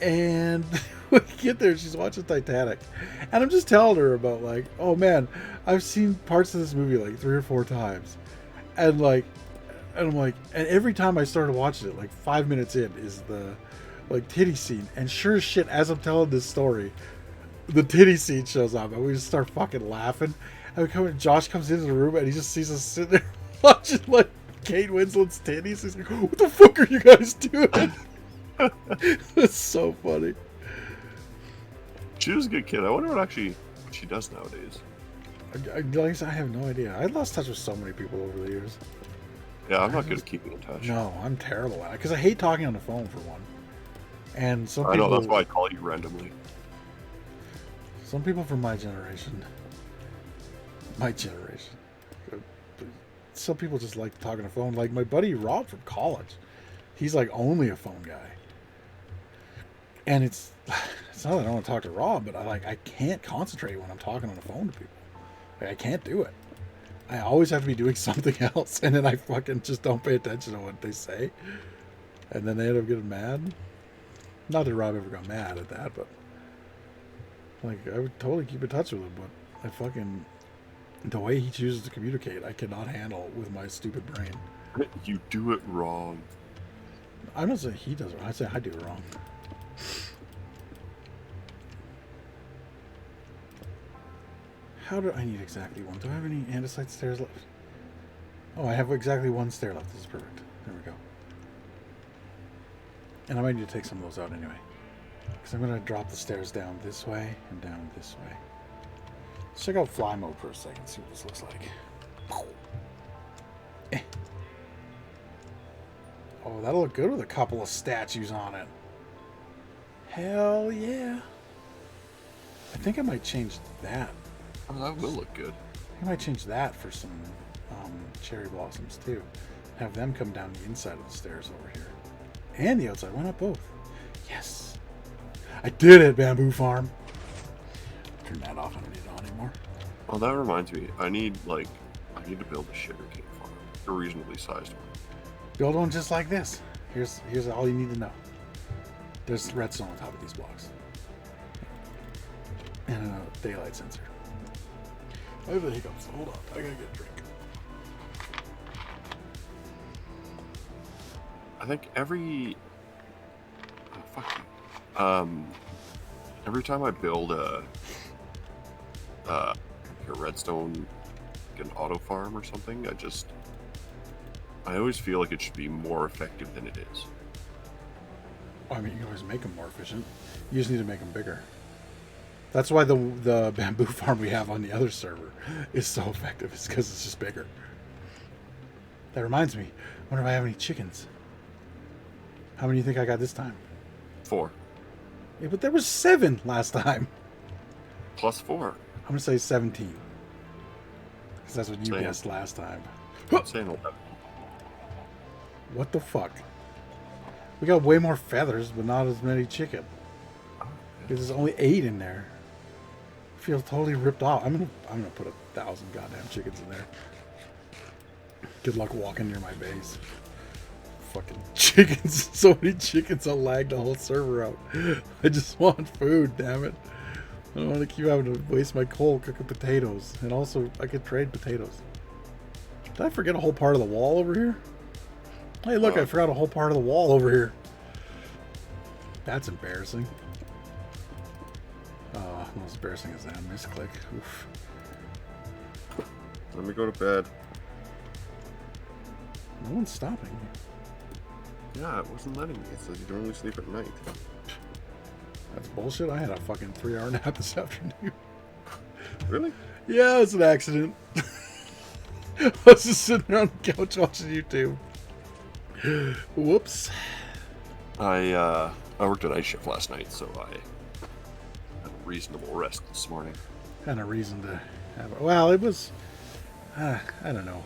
And we get there, she's watching Titanic, and I'm just telling her about like, oh man, I've seen parts of this movie like 3 or 4 times, and I'm like, and every time I started watching it, like 5 minutes in is the like titty scene, and sure as shit, as I'm telling this story, the titty scene shows up, and we just start fucking laughing, and Josh comes into the room, and he just sees us sitting there watching like Kate Winslet's titties. He's like, what the fuck are you guys doing? It's so funny. She was a good kid. I wonder what she does nowadays. I have no idea. I lost touch with so many people over the years. Yeah, I'm not good at keeping in touch. No, I'm terrible at it because I hate talking on the phone for one. And some I people, know, that's why I call you randomly. Some people from my generation, some people just like talking on the phone. Like my buddy Rob from college, he's like only a phone guy. And it's not that I don't want to talk to Rob, but I can't concentrate when I'm talking on the phone to people. Like, I can't do it. I always have to be doing something else, and then I fucking just don't pay attention to what they say. And then they end up getting mad. Not that Rob ever got mad at that, but like I would totally keep in touch with him, but the way he chooses to communicate, I cannot handle with my stupid brain. You do it wrong. I don't say he does it. I say I do it wrong. How do I need exactly one? Do I have any andesite stairs left? Oh, I have exactly 1 stair left. This is perfect. There we go. And I might need to take some of those out anyway. Because I'm going to drop the stairs down this way and down this way. Let's check out fly mode for a second, see what this looks like. Eh. Oh, that'll look good with a couple of statues on it. Hell yeah. I think I might change that. Oh, that will look good. I might change that for some cherry blossoms too. Have them come down the inside of the stairs over here. And the outside. Why not both? Yes. I did it, Bamboo Farm. Turn that off. I don't need it on anymore. Oh, that reminds me. I need to build a sugarcane farm. A reasonably sized one. Build one just like this. Here's all you need to know. There's redstone on top of these blocks. And a daylight sensor. I have the hiccups. Hold on. I gotta get a drink. I think every time I build a redstone, like an auto farm or something, I always feel like it should be more effective than it is. I mean, you can always make them more efficient. You just need to make them bigger. That's why the bamboo farm we have on the other server is so effective. It's because it's just bigger. That reminds me. I wonder if I have any chickens. How many do you think I got this time? 4. Yeah, but there was 7 last time. Plus 4. I'm going to say 17. Because that's what you Same. guessed last time. I'm saying 11. What the fuck? We got way more feathers, but not as many chicken. Because there's only 8 in there. I feel totally ripped off. I'm gonna put 1,000 goddamn chickens in there. Good luck walking near my base. Fucking chickens. So many chickens, I'll lag the whole server out. I just want food, damn it. I don't want to keep having to waste my coal cooking potatoes. And also, I could trade potatoes. Did I forget a whole part of the wall over here? Hey, look, I forgot a whole part of the wall over here. That's embarrassing. Not as embarrassing as that misclick. Oof. Let me go to bed. No one's stopping. Yeah, it wasn't letting me. It says you don't really sleep at night. That's bullshit. I had a fucking 3-hour nap this afternoon. Really? Yeah, it was an accident. I was just sitting there on the couch watching YouTube. Whoops. I worked a night shift last night, so reasonable rest this morning. Kind of reason to have it. Well, it was, I don't know.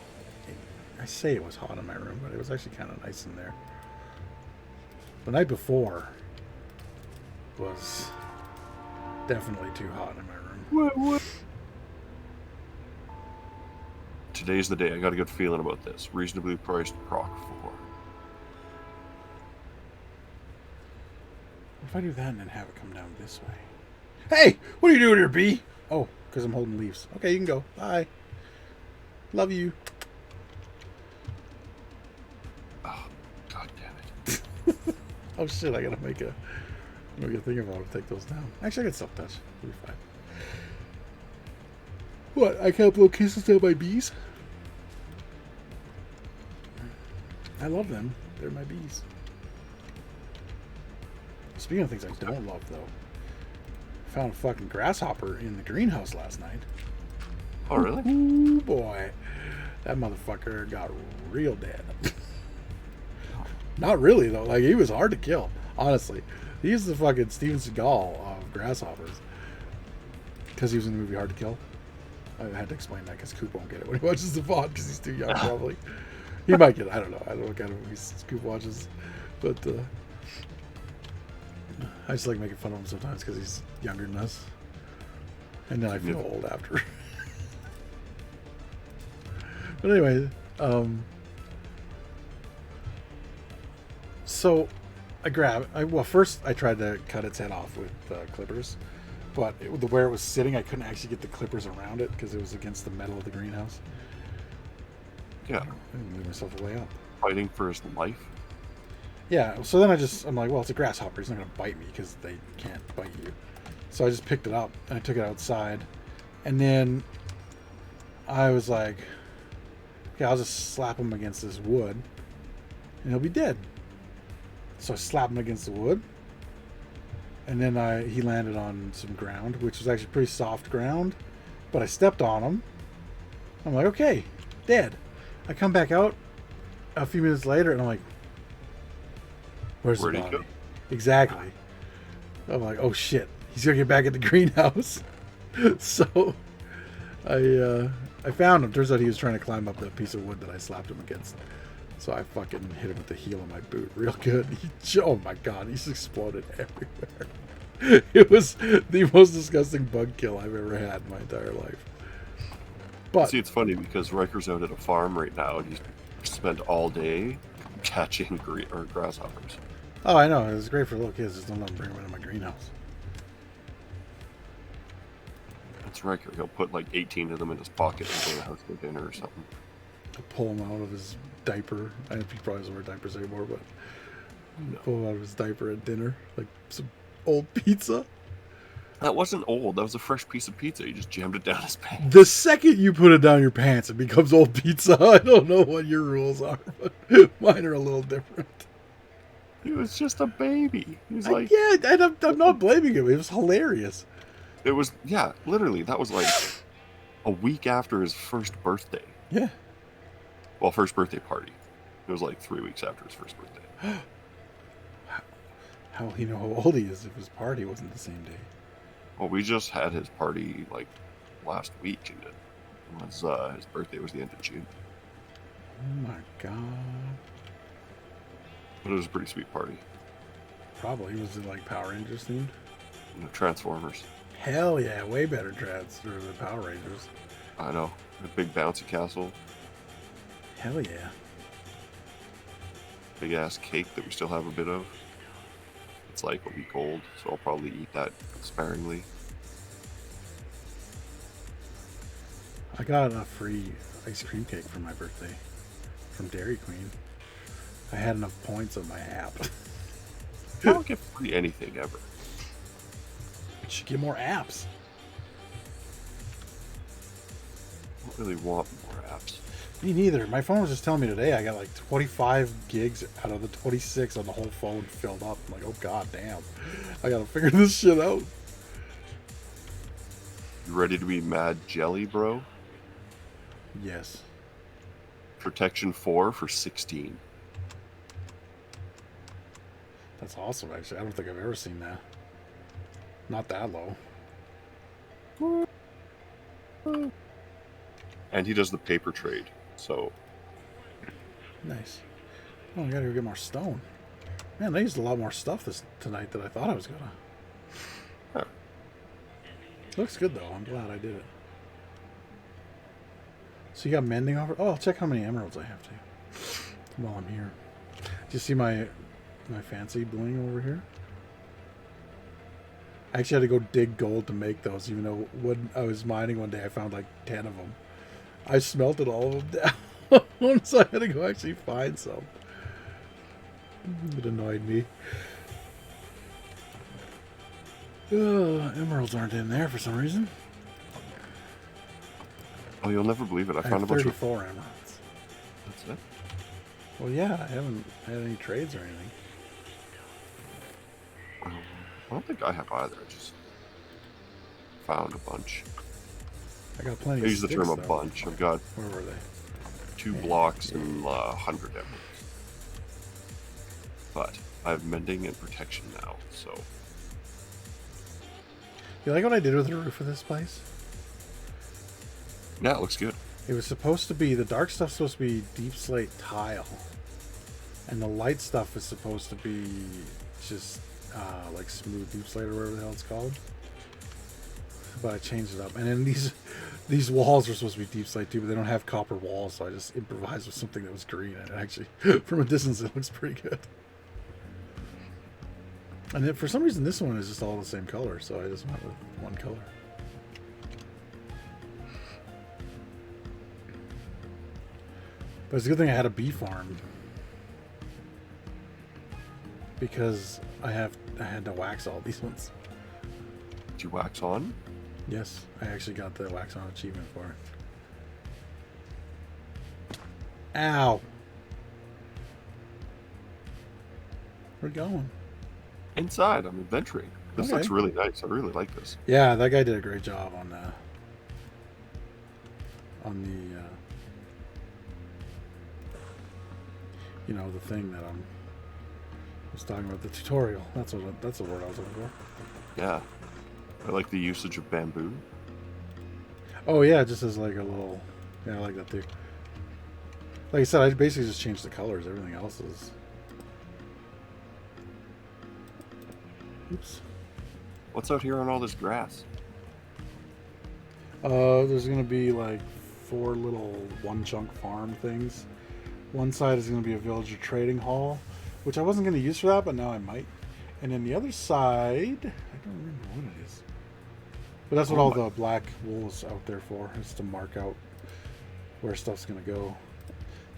I say it was hot in my room, but it was actually kind of nice in there. The night before was definitely too hot in my room. Today's the day. I got a good feeling about this. Reasonably priced Proc 4. If I do that and then have it come down this way. Hey, what are you doing here, B? Oh, because I'm holding leaves. Okay, you can go. Bye. Love you. Oh, god damn it. Oh shit, I gotta make a thing about it to take those down. Actually, I can self-touch. It'll be fine. What? I can't blow kisses down my bees? I love them. They're my bees. Speaking of things I don't love, though, I found a fucking grasshopper in the greenhouse last night. Oh, really? Ooh, boy. That motherfucker got real dead. Not really, though. Like, he was hard to kill, honestly. He's the fucking Steven Seagal of grasshoppers. Because he was in the movie Hard to Kill. I had to explain that because Coop won't get it when he watches the VOD because he's too young, probably. He might get it. I don't know. I don't know what kind of movies Coop watches. But I just like making fun of him sometimes because he's younger than us. And then I feel old after. But anyway, so first I tried to cut its head off with clippers, but where it was sitting, I couldn't actually get the clippers around it because it was against the metal of the greenhouse. Yeah. I didn't move myself a way up. Fighting for his life? Yeah, so then I'm like, well, it's a grasshopper. He's not going to bite me because they can't bite you. So I just picked it up and I took it outside. And then I was like, okay, I'll just slap him against this wood and he'll be dead. So I slapped him against the wood. And then he landed on some ground, which was actually pretty soft ground. But I stepped on him. I'm like, okay, dead. I come back out a few minutes later and I'm like, where's the body? Exactly. I'm like, oh shit, he's gonna get back at the greenhouse. So I found him. Turns out he was trying to climb up that piece of wood that I slapped him against. So I fucking hit him with the heel of my boot real good. Oh my god, he's exploded everywhere. It was the most disgusting bug kill I've ever had in my entire life. But see, it's funny because Riker's out at a farm right now and he's spent all day catching grasshoppers. Oh, I know. It was great for little kids. Just don't let them bring them into my greenhouse. That's Riker. He'll put like 18 of them in his pocket and go to the house for dinner or something. I'll pull him out of his diaper. I don't think he probably doesn't wear diapers anymore, but pull him out of his diaper at dinner. Like some old pizza. That wasn't old. That was a fresh piece of pizza. You just jammed it down his pants. The second you put it down your pants, it becomes old pizza. I don't know what your rules are, but mine are a little different. He was just a baby. He was like, yeah, and I'm not blaming him. It was hilarious. It was, yeah, literally. That was like a week after his first birthday. Yeah. Well, first birthday party. It was like 3 weeks after his first birthday. How will he know how old he is if his party wasn't the same day? Well, we just had his party like last week, and it was his birthday was the end of June. Oh my god! But it was a pretty sweet party. Probably. Was it like Power Rangers themed? And the Transformers. Hell yeah! Way better Trans than the Power Rangers. I know. A big bouncy castle. Hell yeah! Big ass cake that we still have a bit of. It's like a week old, so I'll probably eat that sparingly. I got a free ice cream cake for my birthday from Dairy Queen. I had enough points on my app. I don't get free anything ever. You should get more apps. I don't really want more apps. Me neither. My phone was just telling me today I got like 25 gigs out of the 26 on the whole phone filled up. I'm like, oh god damn. I gotta figure this shit out. You ready to be mad jelly, bro? Yes. Protection 4 for 16. That's awesome, actually. I don't think I've ever seen that. Not that low. And he does the paper trade. So Nice. Oh, I gotta go get more stone. Man, they used a lot more stuff tonight than I thought I was gonna. huh. Looks good though. I'm glad I did it. So you got mending over? Oh, I'll check how many emeralds I have too while I'm here. Do you see my fancy bling over here? I actually had to go dig gold to make those, even though when I was mining one day, I found like 10 of them. I smelted all of them down, so I had to go actually find some. It annoyed me. Emeralds aren't in there for some reason. Oh, you'll never believe it. I I found have a bunch of... 34 emeralds. That's it? Well, yeah, I haven't had any trades or anything. I don't think I have either. I just found a bunch. I got plenty I of use the sticks, term a though. bunch. I've got Where were they? 2 blocks and 100 emeralds. But I have mending and protection now, so... You like what I did with the roof of this place? Yeah, it looks good. It was supposed to be, the dark stuff's supposed to be deep slate tile. And the light stuff is supposed to be just like smooth deep slate or whatever the hell it's called. But I changed it up. And then these walls are supposed to be deep slate too, but they don't have copper walls, so I just improvised with something that was green. And actually, from a distance, it looks pretty good. And then for some reason, this one is just all the same color, so I just went with one color. But it's a good thing I had a bee farm, because I had to wax all these ones. Did you wax on? Yes, I actually got the wax on achievement for it. Ow! Where you going? Inside. I'm adventuring. This Okay. looks really nice. I really like this. Yeah, that guy did a great job on the you know, the thing that I was talking about, the tutorial. That's the word I was looking for. Yeah. I like the usage of bamboo. Oh yeah, just as like a little. Yeah, I like that too. Like I said, I basically just changed the colors. Everything else is. Oops. What's out here on all this grass? There's gonna be like 4 little one chunk farm things. One side is gonna be a villager trading hall, which I wasn't gonna use for that, but now I might. And then the other side, I don't remember what it is. But that's what all the black wool's out there for, is to mark out where stuff's gonna go.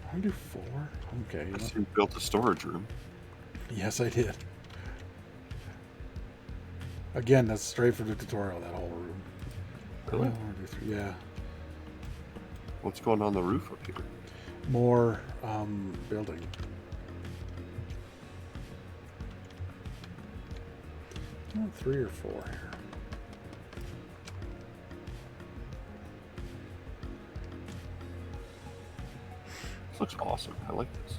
I'm gonna do 4. Okay. I see you built a storage room. Yes, I did. Again, that's straight from the tutorial, that whole room. Really? 1, 2, 3, yeah. What's going on the roof up here? More building. Not 3 or 4 here. This looks awesome. I like this.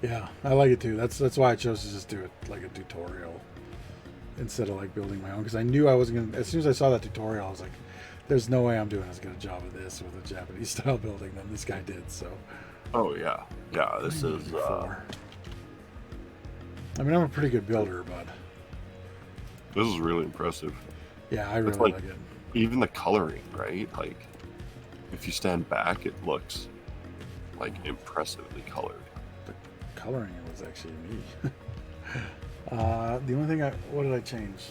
Yeah, I like it too. That's why I chose to just do it like a tutorial instead of like building my own, because I knew I wasn't gonna. As soon as I saw that tutorial, I was like, "There's no way I'm doing as good a job of this with a Japanese style building than this guy did." So. Oh yeah, yeah. This is. 4. I mean, I'm a pretty good builder, but This is really impressive. yeah, I really like- like it. Even the coloring, right? Like, if you stand back, it looks like impressively colored. The coloring was actually me. The only thing what did I change?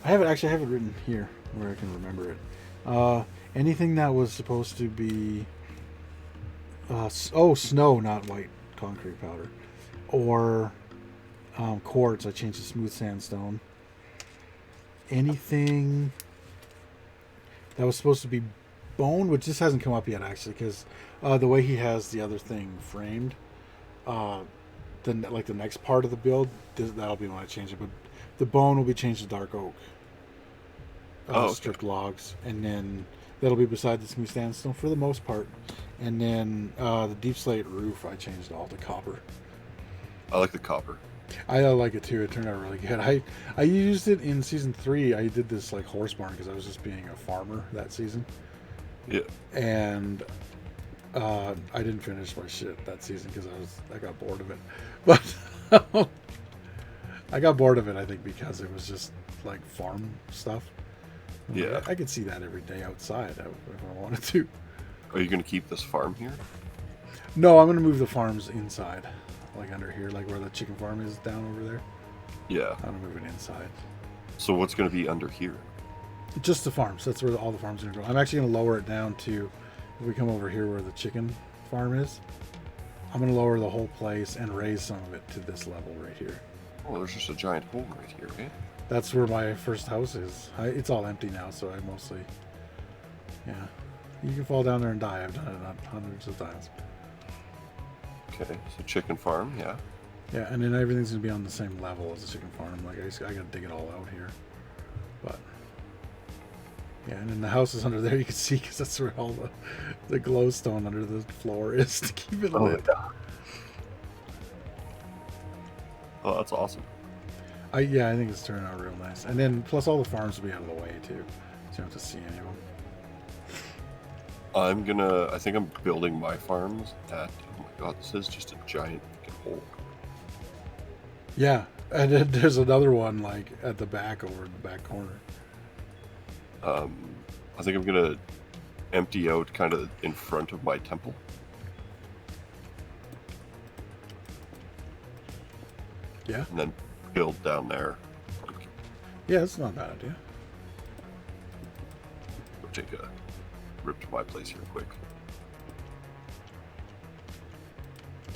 I have it written here where I can remember it. Anything that was supposed to be snow, not white concrete powder, or quartz, I changed to smooth sandstone. Anything that was supposed to be bone, which this hasn't come up yet actually, because the way he has the other thing framed, the next part of the build, that'll be when I change it. But the bone will be changed to dark oak, Okay. stripped logs, and then that'll be beside the smooth sandstone for the most part. And then the deep slate roof, I changed all to copper. I like the copper. I like it too. It turned out really good. I used it in season 3. I did this like horse barn because I was just being a farmer that season, Yeah. and I didn't finish my shit that season because I got bored of it. But I got bored of it, I think, because it was just like farm stuff. Yeah. I could see that every day outside if I wanted to. Are you going to keep this farm here? No, I'm gonna move the farms inside, like under here, like where the chicken farm is down over there. Yeah. I'm gonna move it inside. So what's going to be under here? Just the farms. That's where all the farms are gonna go. I'm actually gonna lower it down to, if we come over here where the chicken farm is, I'm gonna lower the whole place and raise some of it to this level right here. Oh, there's just a giant hole right here, eh? That's where my first house is. It's all empty now, so I mostly, yeah. You can fall down there and die. I've done it hundreds of times. Okay, so chicken farm, yeah. Yeah, and then everything's gonna be on the same level as the chicken farm. Like I gotta dig it all out here, but yeah. And then the house is under there. You can see because that's where all the glowstone under the floor is to keep it lit. Oh, that's awesome. I think it's turning out real nice. And then plus all the farms will be out of the way too, so you don't have to see any of them. I think I'm building my farms at, oh my god, this is just a giant fucking hole. Yeah, and then there's another one like at the back over in the back corner. I think I'm gonna empty out kind of in front of my temple. Yeah. And then build down there. Yeah, that's not a bad idea. Go take a rip to my place here quick.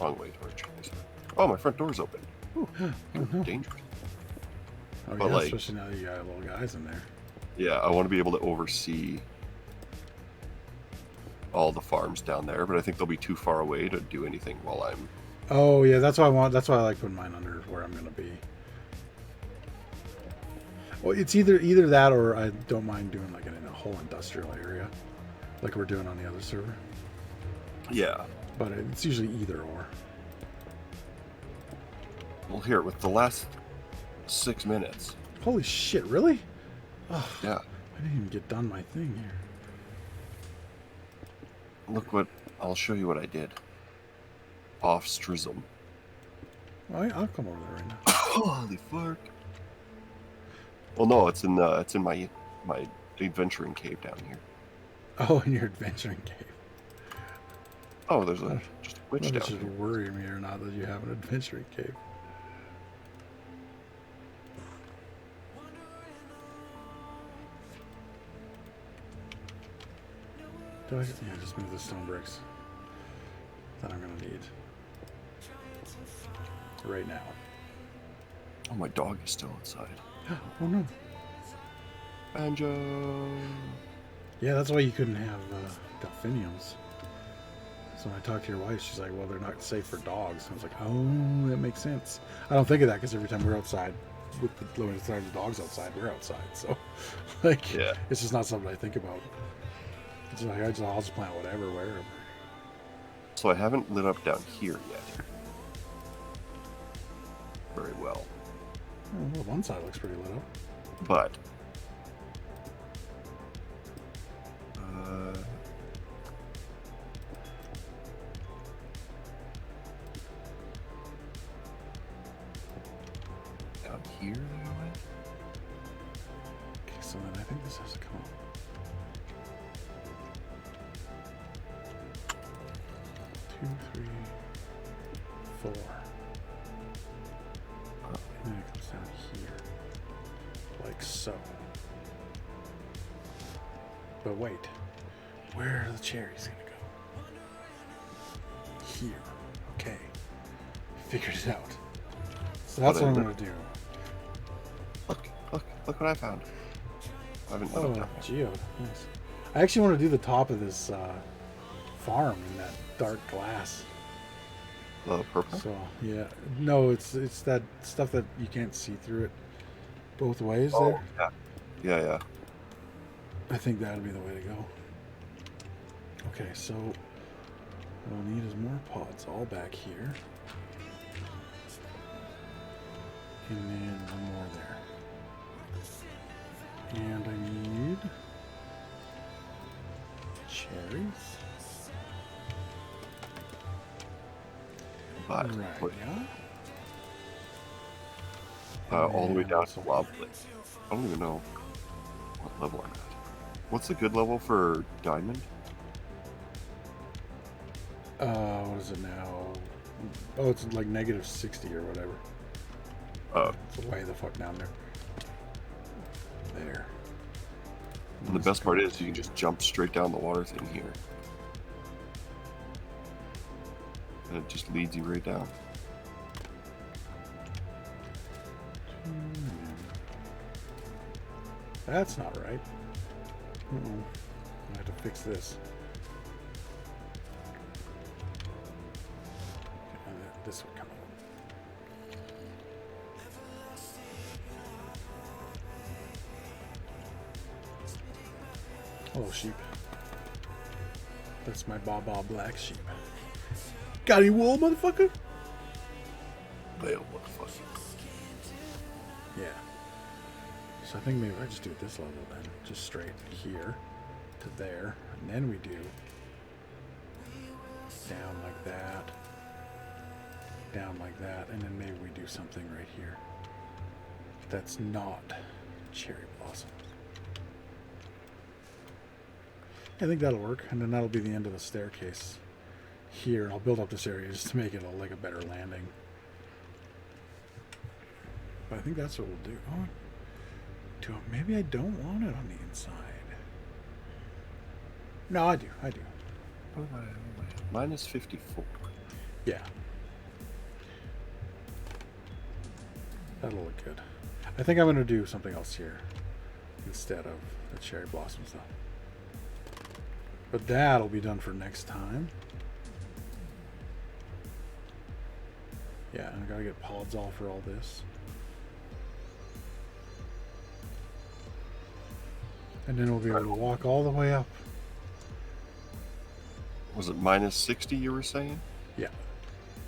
Wrong way towards your place. Oh, my front door's open. Ooh, Oh, no. dangerous. Oh, But, yeah, like- especially now that you got little guys in there. Yeah, I want to be able to oversee all the farms down there, but I think they'll be too far away to do anything while I'm... Oh yeah, that's what I want. That's why I like putting mine under where I'm gonna be. Well, it's either that or I don't mind doing like in a whole industrial area, like we're doing on the other server. Yeah. But it's usually either or. Well, here, with the last 6 minutes. Holy shit! Really? Oh, Yeah. I didn't even get done my thing here. Look what... I'll show you what I did. Off Strism. Well, I'll come over there right now. Holy fuck. Well, no, it's in my adventuring cave down here. Oh, in your adventuring cave. Oh, there's just a witch Well, down it should here. worry me or not that you have an adventuring cave. Do I just move the stone bricks that I'm gonna need right now. Oh, my dog is still inside. Oh no. Banjo. Yeah, that's why you couldn't have delphiniums. So when I talked to your wife, she's like, well, they're not safe for dogs. I was like, oh, that makes sense. I don't think of that because every time we're outside, with the limited time the dog's outside, we're outside. So, like, Yeah. it's just not something I think about. It's like, I'll just plant whatever, wherever. So I haven't lit up down here yet. Very well. Oh, well, one side looks pretty lit up. But... down here they went? Okay, so then I think this has to come up. 2, 3, 4. And then it comes down here. Like so. But wait. Where are the cherries gonna go? Here. Okay. Figured it out. So that's what I'm gonna do. Look what I found. I haven't lit Oh, up down there. geode. Nice. I actually want to do the top of this farm in that dark glass. The purple? So yeah, no, it's that stuff that you can't see through it both ways. Oh, There, yeah. Yeah. I think that'd be the way to go. Okay, so what we'll need is more pods all back here. And then one more there. And I need cherries. But Right, put, yeah. all the way And down also- to lava. I don't even know what level I'm at. What's a good level for diamond? What is it now? Oh, it's like -60 or whatever. It's way the fuck down there. There. And the best part is you can just jump straight down the water thing here. And it just leads you right down. That's not right. I have to fix this. Okay, this would come up. Hello, sheep. That's my Baba black sheep. Got any wool, motherfucker? Bale, motherfucker. Yeah. So I think maybe I just do it this level then. Just straight here to there. And then we do down like that. Down like that. And then maybe we do something right here. That's not cherry blossoms. I think that'll work. And then that'll be the end of the staircase here. And I'll build up this area just to make it like a better landing. But I think that's what we'll do. Oh, maybe I don't want it on the inside. No, I do. I do. Minus 54. Yeah. That'll look good. I think I'm going to do something else here instead of the cherry blossoms, though. But that'll be done for next time. Yeah, and I got to get pods all for all this. And then we'll be able to walk all the way up. Was it minus 60 you were saying? Yeah.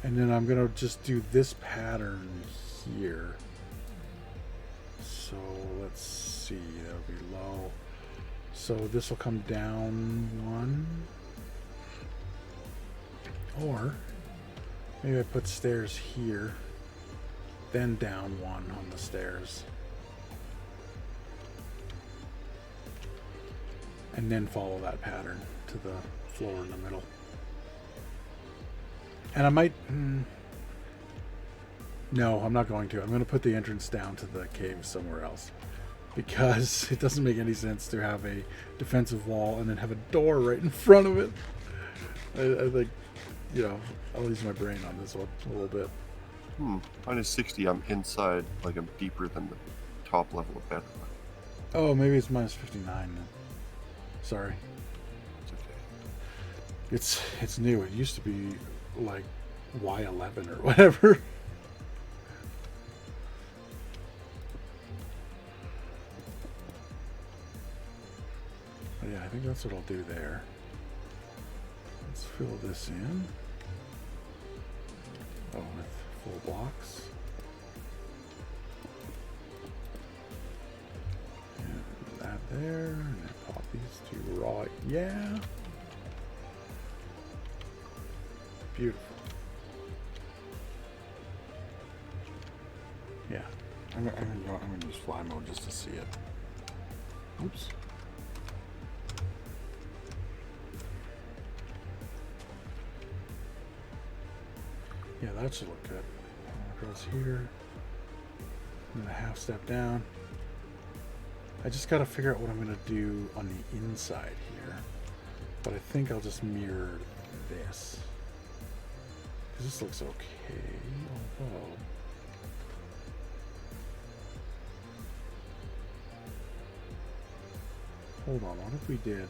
And then I'm going to just do this pattern here. So let's see. That'll be low. So this will come down one. Or maybe I put stairs here. Then down one on the stairs. And then follow that pattern to the floor in the middle. And I might... no, I'm not going to. I'm going to put the entrance down to the cave somewhere else. Because it doesn't make any sense to have a defensive wall and then have a door right in front of it. I think, you know, I'll use my brain on this one a little bit. Minus 60, I'm inside, like I'm deeper than the top level of bedrock. Oh, maybe it's minus 59 then. Sorry. It's okay. It's new. It used to be like Y11 or whatever. But yeah, I think that's what I'll do there. Let's fill this in. Oh, with full blocks. And that there, and then pop these two raw. Yeah. Beautiful. Yeah. I'm gonna use fly mode just to see it. Oops. Yeah, that should look good. Across here. And then a half step down. I just gotta figure out what I'm gonna do on the inside here. But I think I'll just mirror this. Because this looks okay, although... Hold on, what if we did...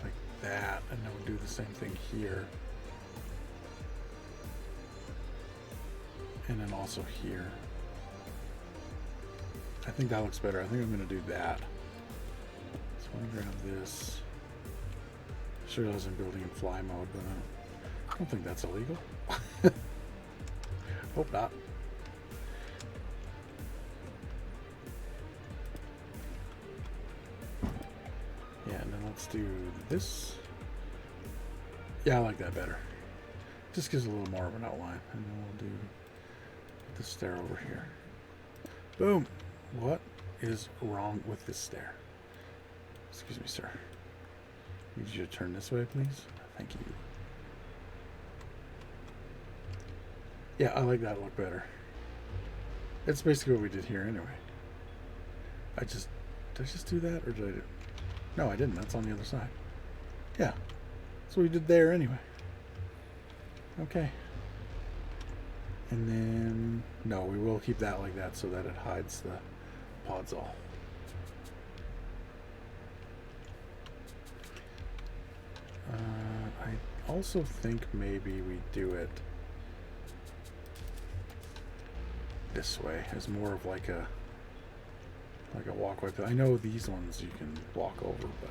like that, and then we'll do the same thing here. And then also here. I think that looks better. I think I'm going to do that. So So I'm gonna grab this. Sure, I was in building in fly mode, but I don't think that's illegal. Hope not. Yeah, and then let's do this. Yeah, I like that better. Just gives a little more of an outline. And then we'll do the stair over here. Boom! What is wrong with this stair? Excuse me, sir. Need you to turn this way, please. Thank you. Yeah, I like that look better. It's basically what we did here anyway. Did I just do that, or did I do? No, I didn't. That's on the other side. Yeah, that's what we did there anyway. Okay. And then, no, we will keep that like that so that it hides the pods all. I also think maybe we do it this way as more of like a walkway. I know these ones you can walk over, but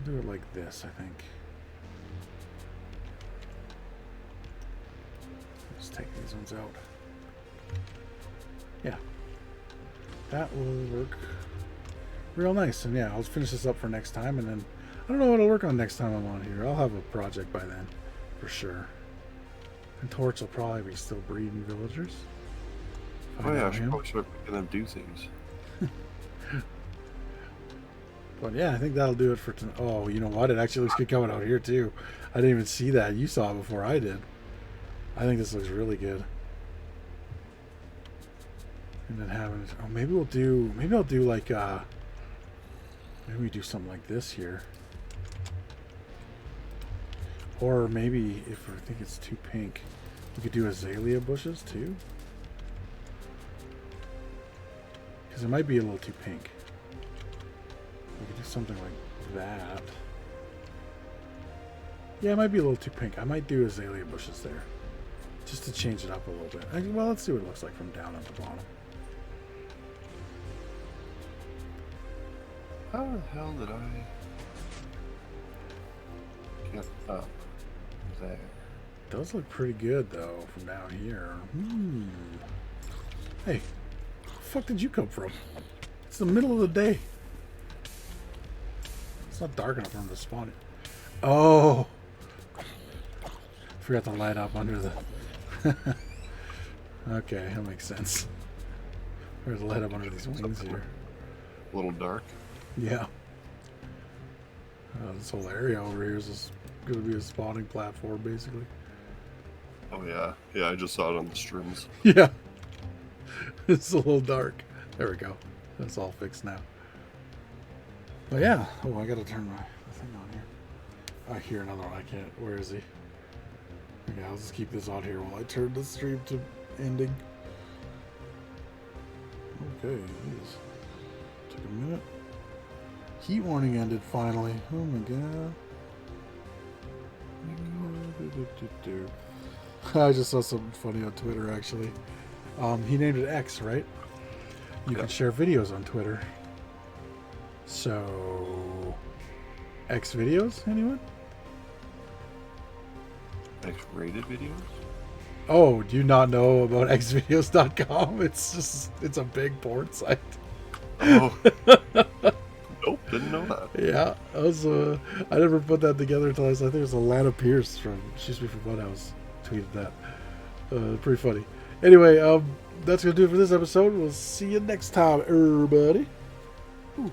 do it like this, I think. Just take these ones out. Yeah, that will work real nice. And yeah, I'll finish this up for next time, and then I don't know what I'll work on next time I'm on here. I'll have a project by then for sure. And Torch will probably be still breeding villagers. Oh yeah, I should probably start making them do things. But yeah, I think that'll do it for tonight. Oh, you know what? It actually looks good coming out here too. I didn't even see that. You saw it before I did. I think this looks really good. And then having, oh, maybe I'll do like, maybe we do something like this here. Or maybe if I think it's too pink, we could do azalea bushes too. Because it might be a little too pink. We could do something like that. Yeah, it might be a little too pink. I might do azalea bushes there. Just to change it up a little bit. Well, let's see what it looks like from down at the bottom. How the hell did I get up there? It does look pretty good, though, from down here. Hey, where the fuck did you come from? It's the middle of the day. It's not dark enough for him to spawn it. Oh! Forgot to light up under the... Okay, that makes sense. We're gonna light up under these wings here. A little dark. Yeah. This whole area over here is just going to be a spawning platform, basically. Oh yeah, yeah. I just saw it on the streams. Yeah. It's a little dark. There we go. That's all fixed now. But yeah. Oh, I got to turn my thing on here. I hear another one. I can't. Where is he? Okay, I'll just keep this on here while I turn the stream to ending. Okay, geez. Took a minute. Heat warning ended finally. Oh my god. I just saw something funny on Twitter actually. He named it X, right? You can share videos on Twitter. So X videos, anyone? X-rated videos? Oh, do you not know about xvideos.com? It's a big porn site. Oh. Nope, didn't know that. Yeah, I never put that together until I think it was Alana Pierce from She's Me From Funhouse tweeted that. Pretty funny. Anyway, that's gonna do it for this episode. We'll see you next time, everybody. Ooh.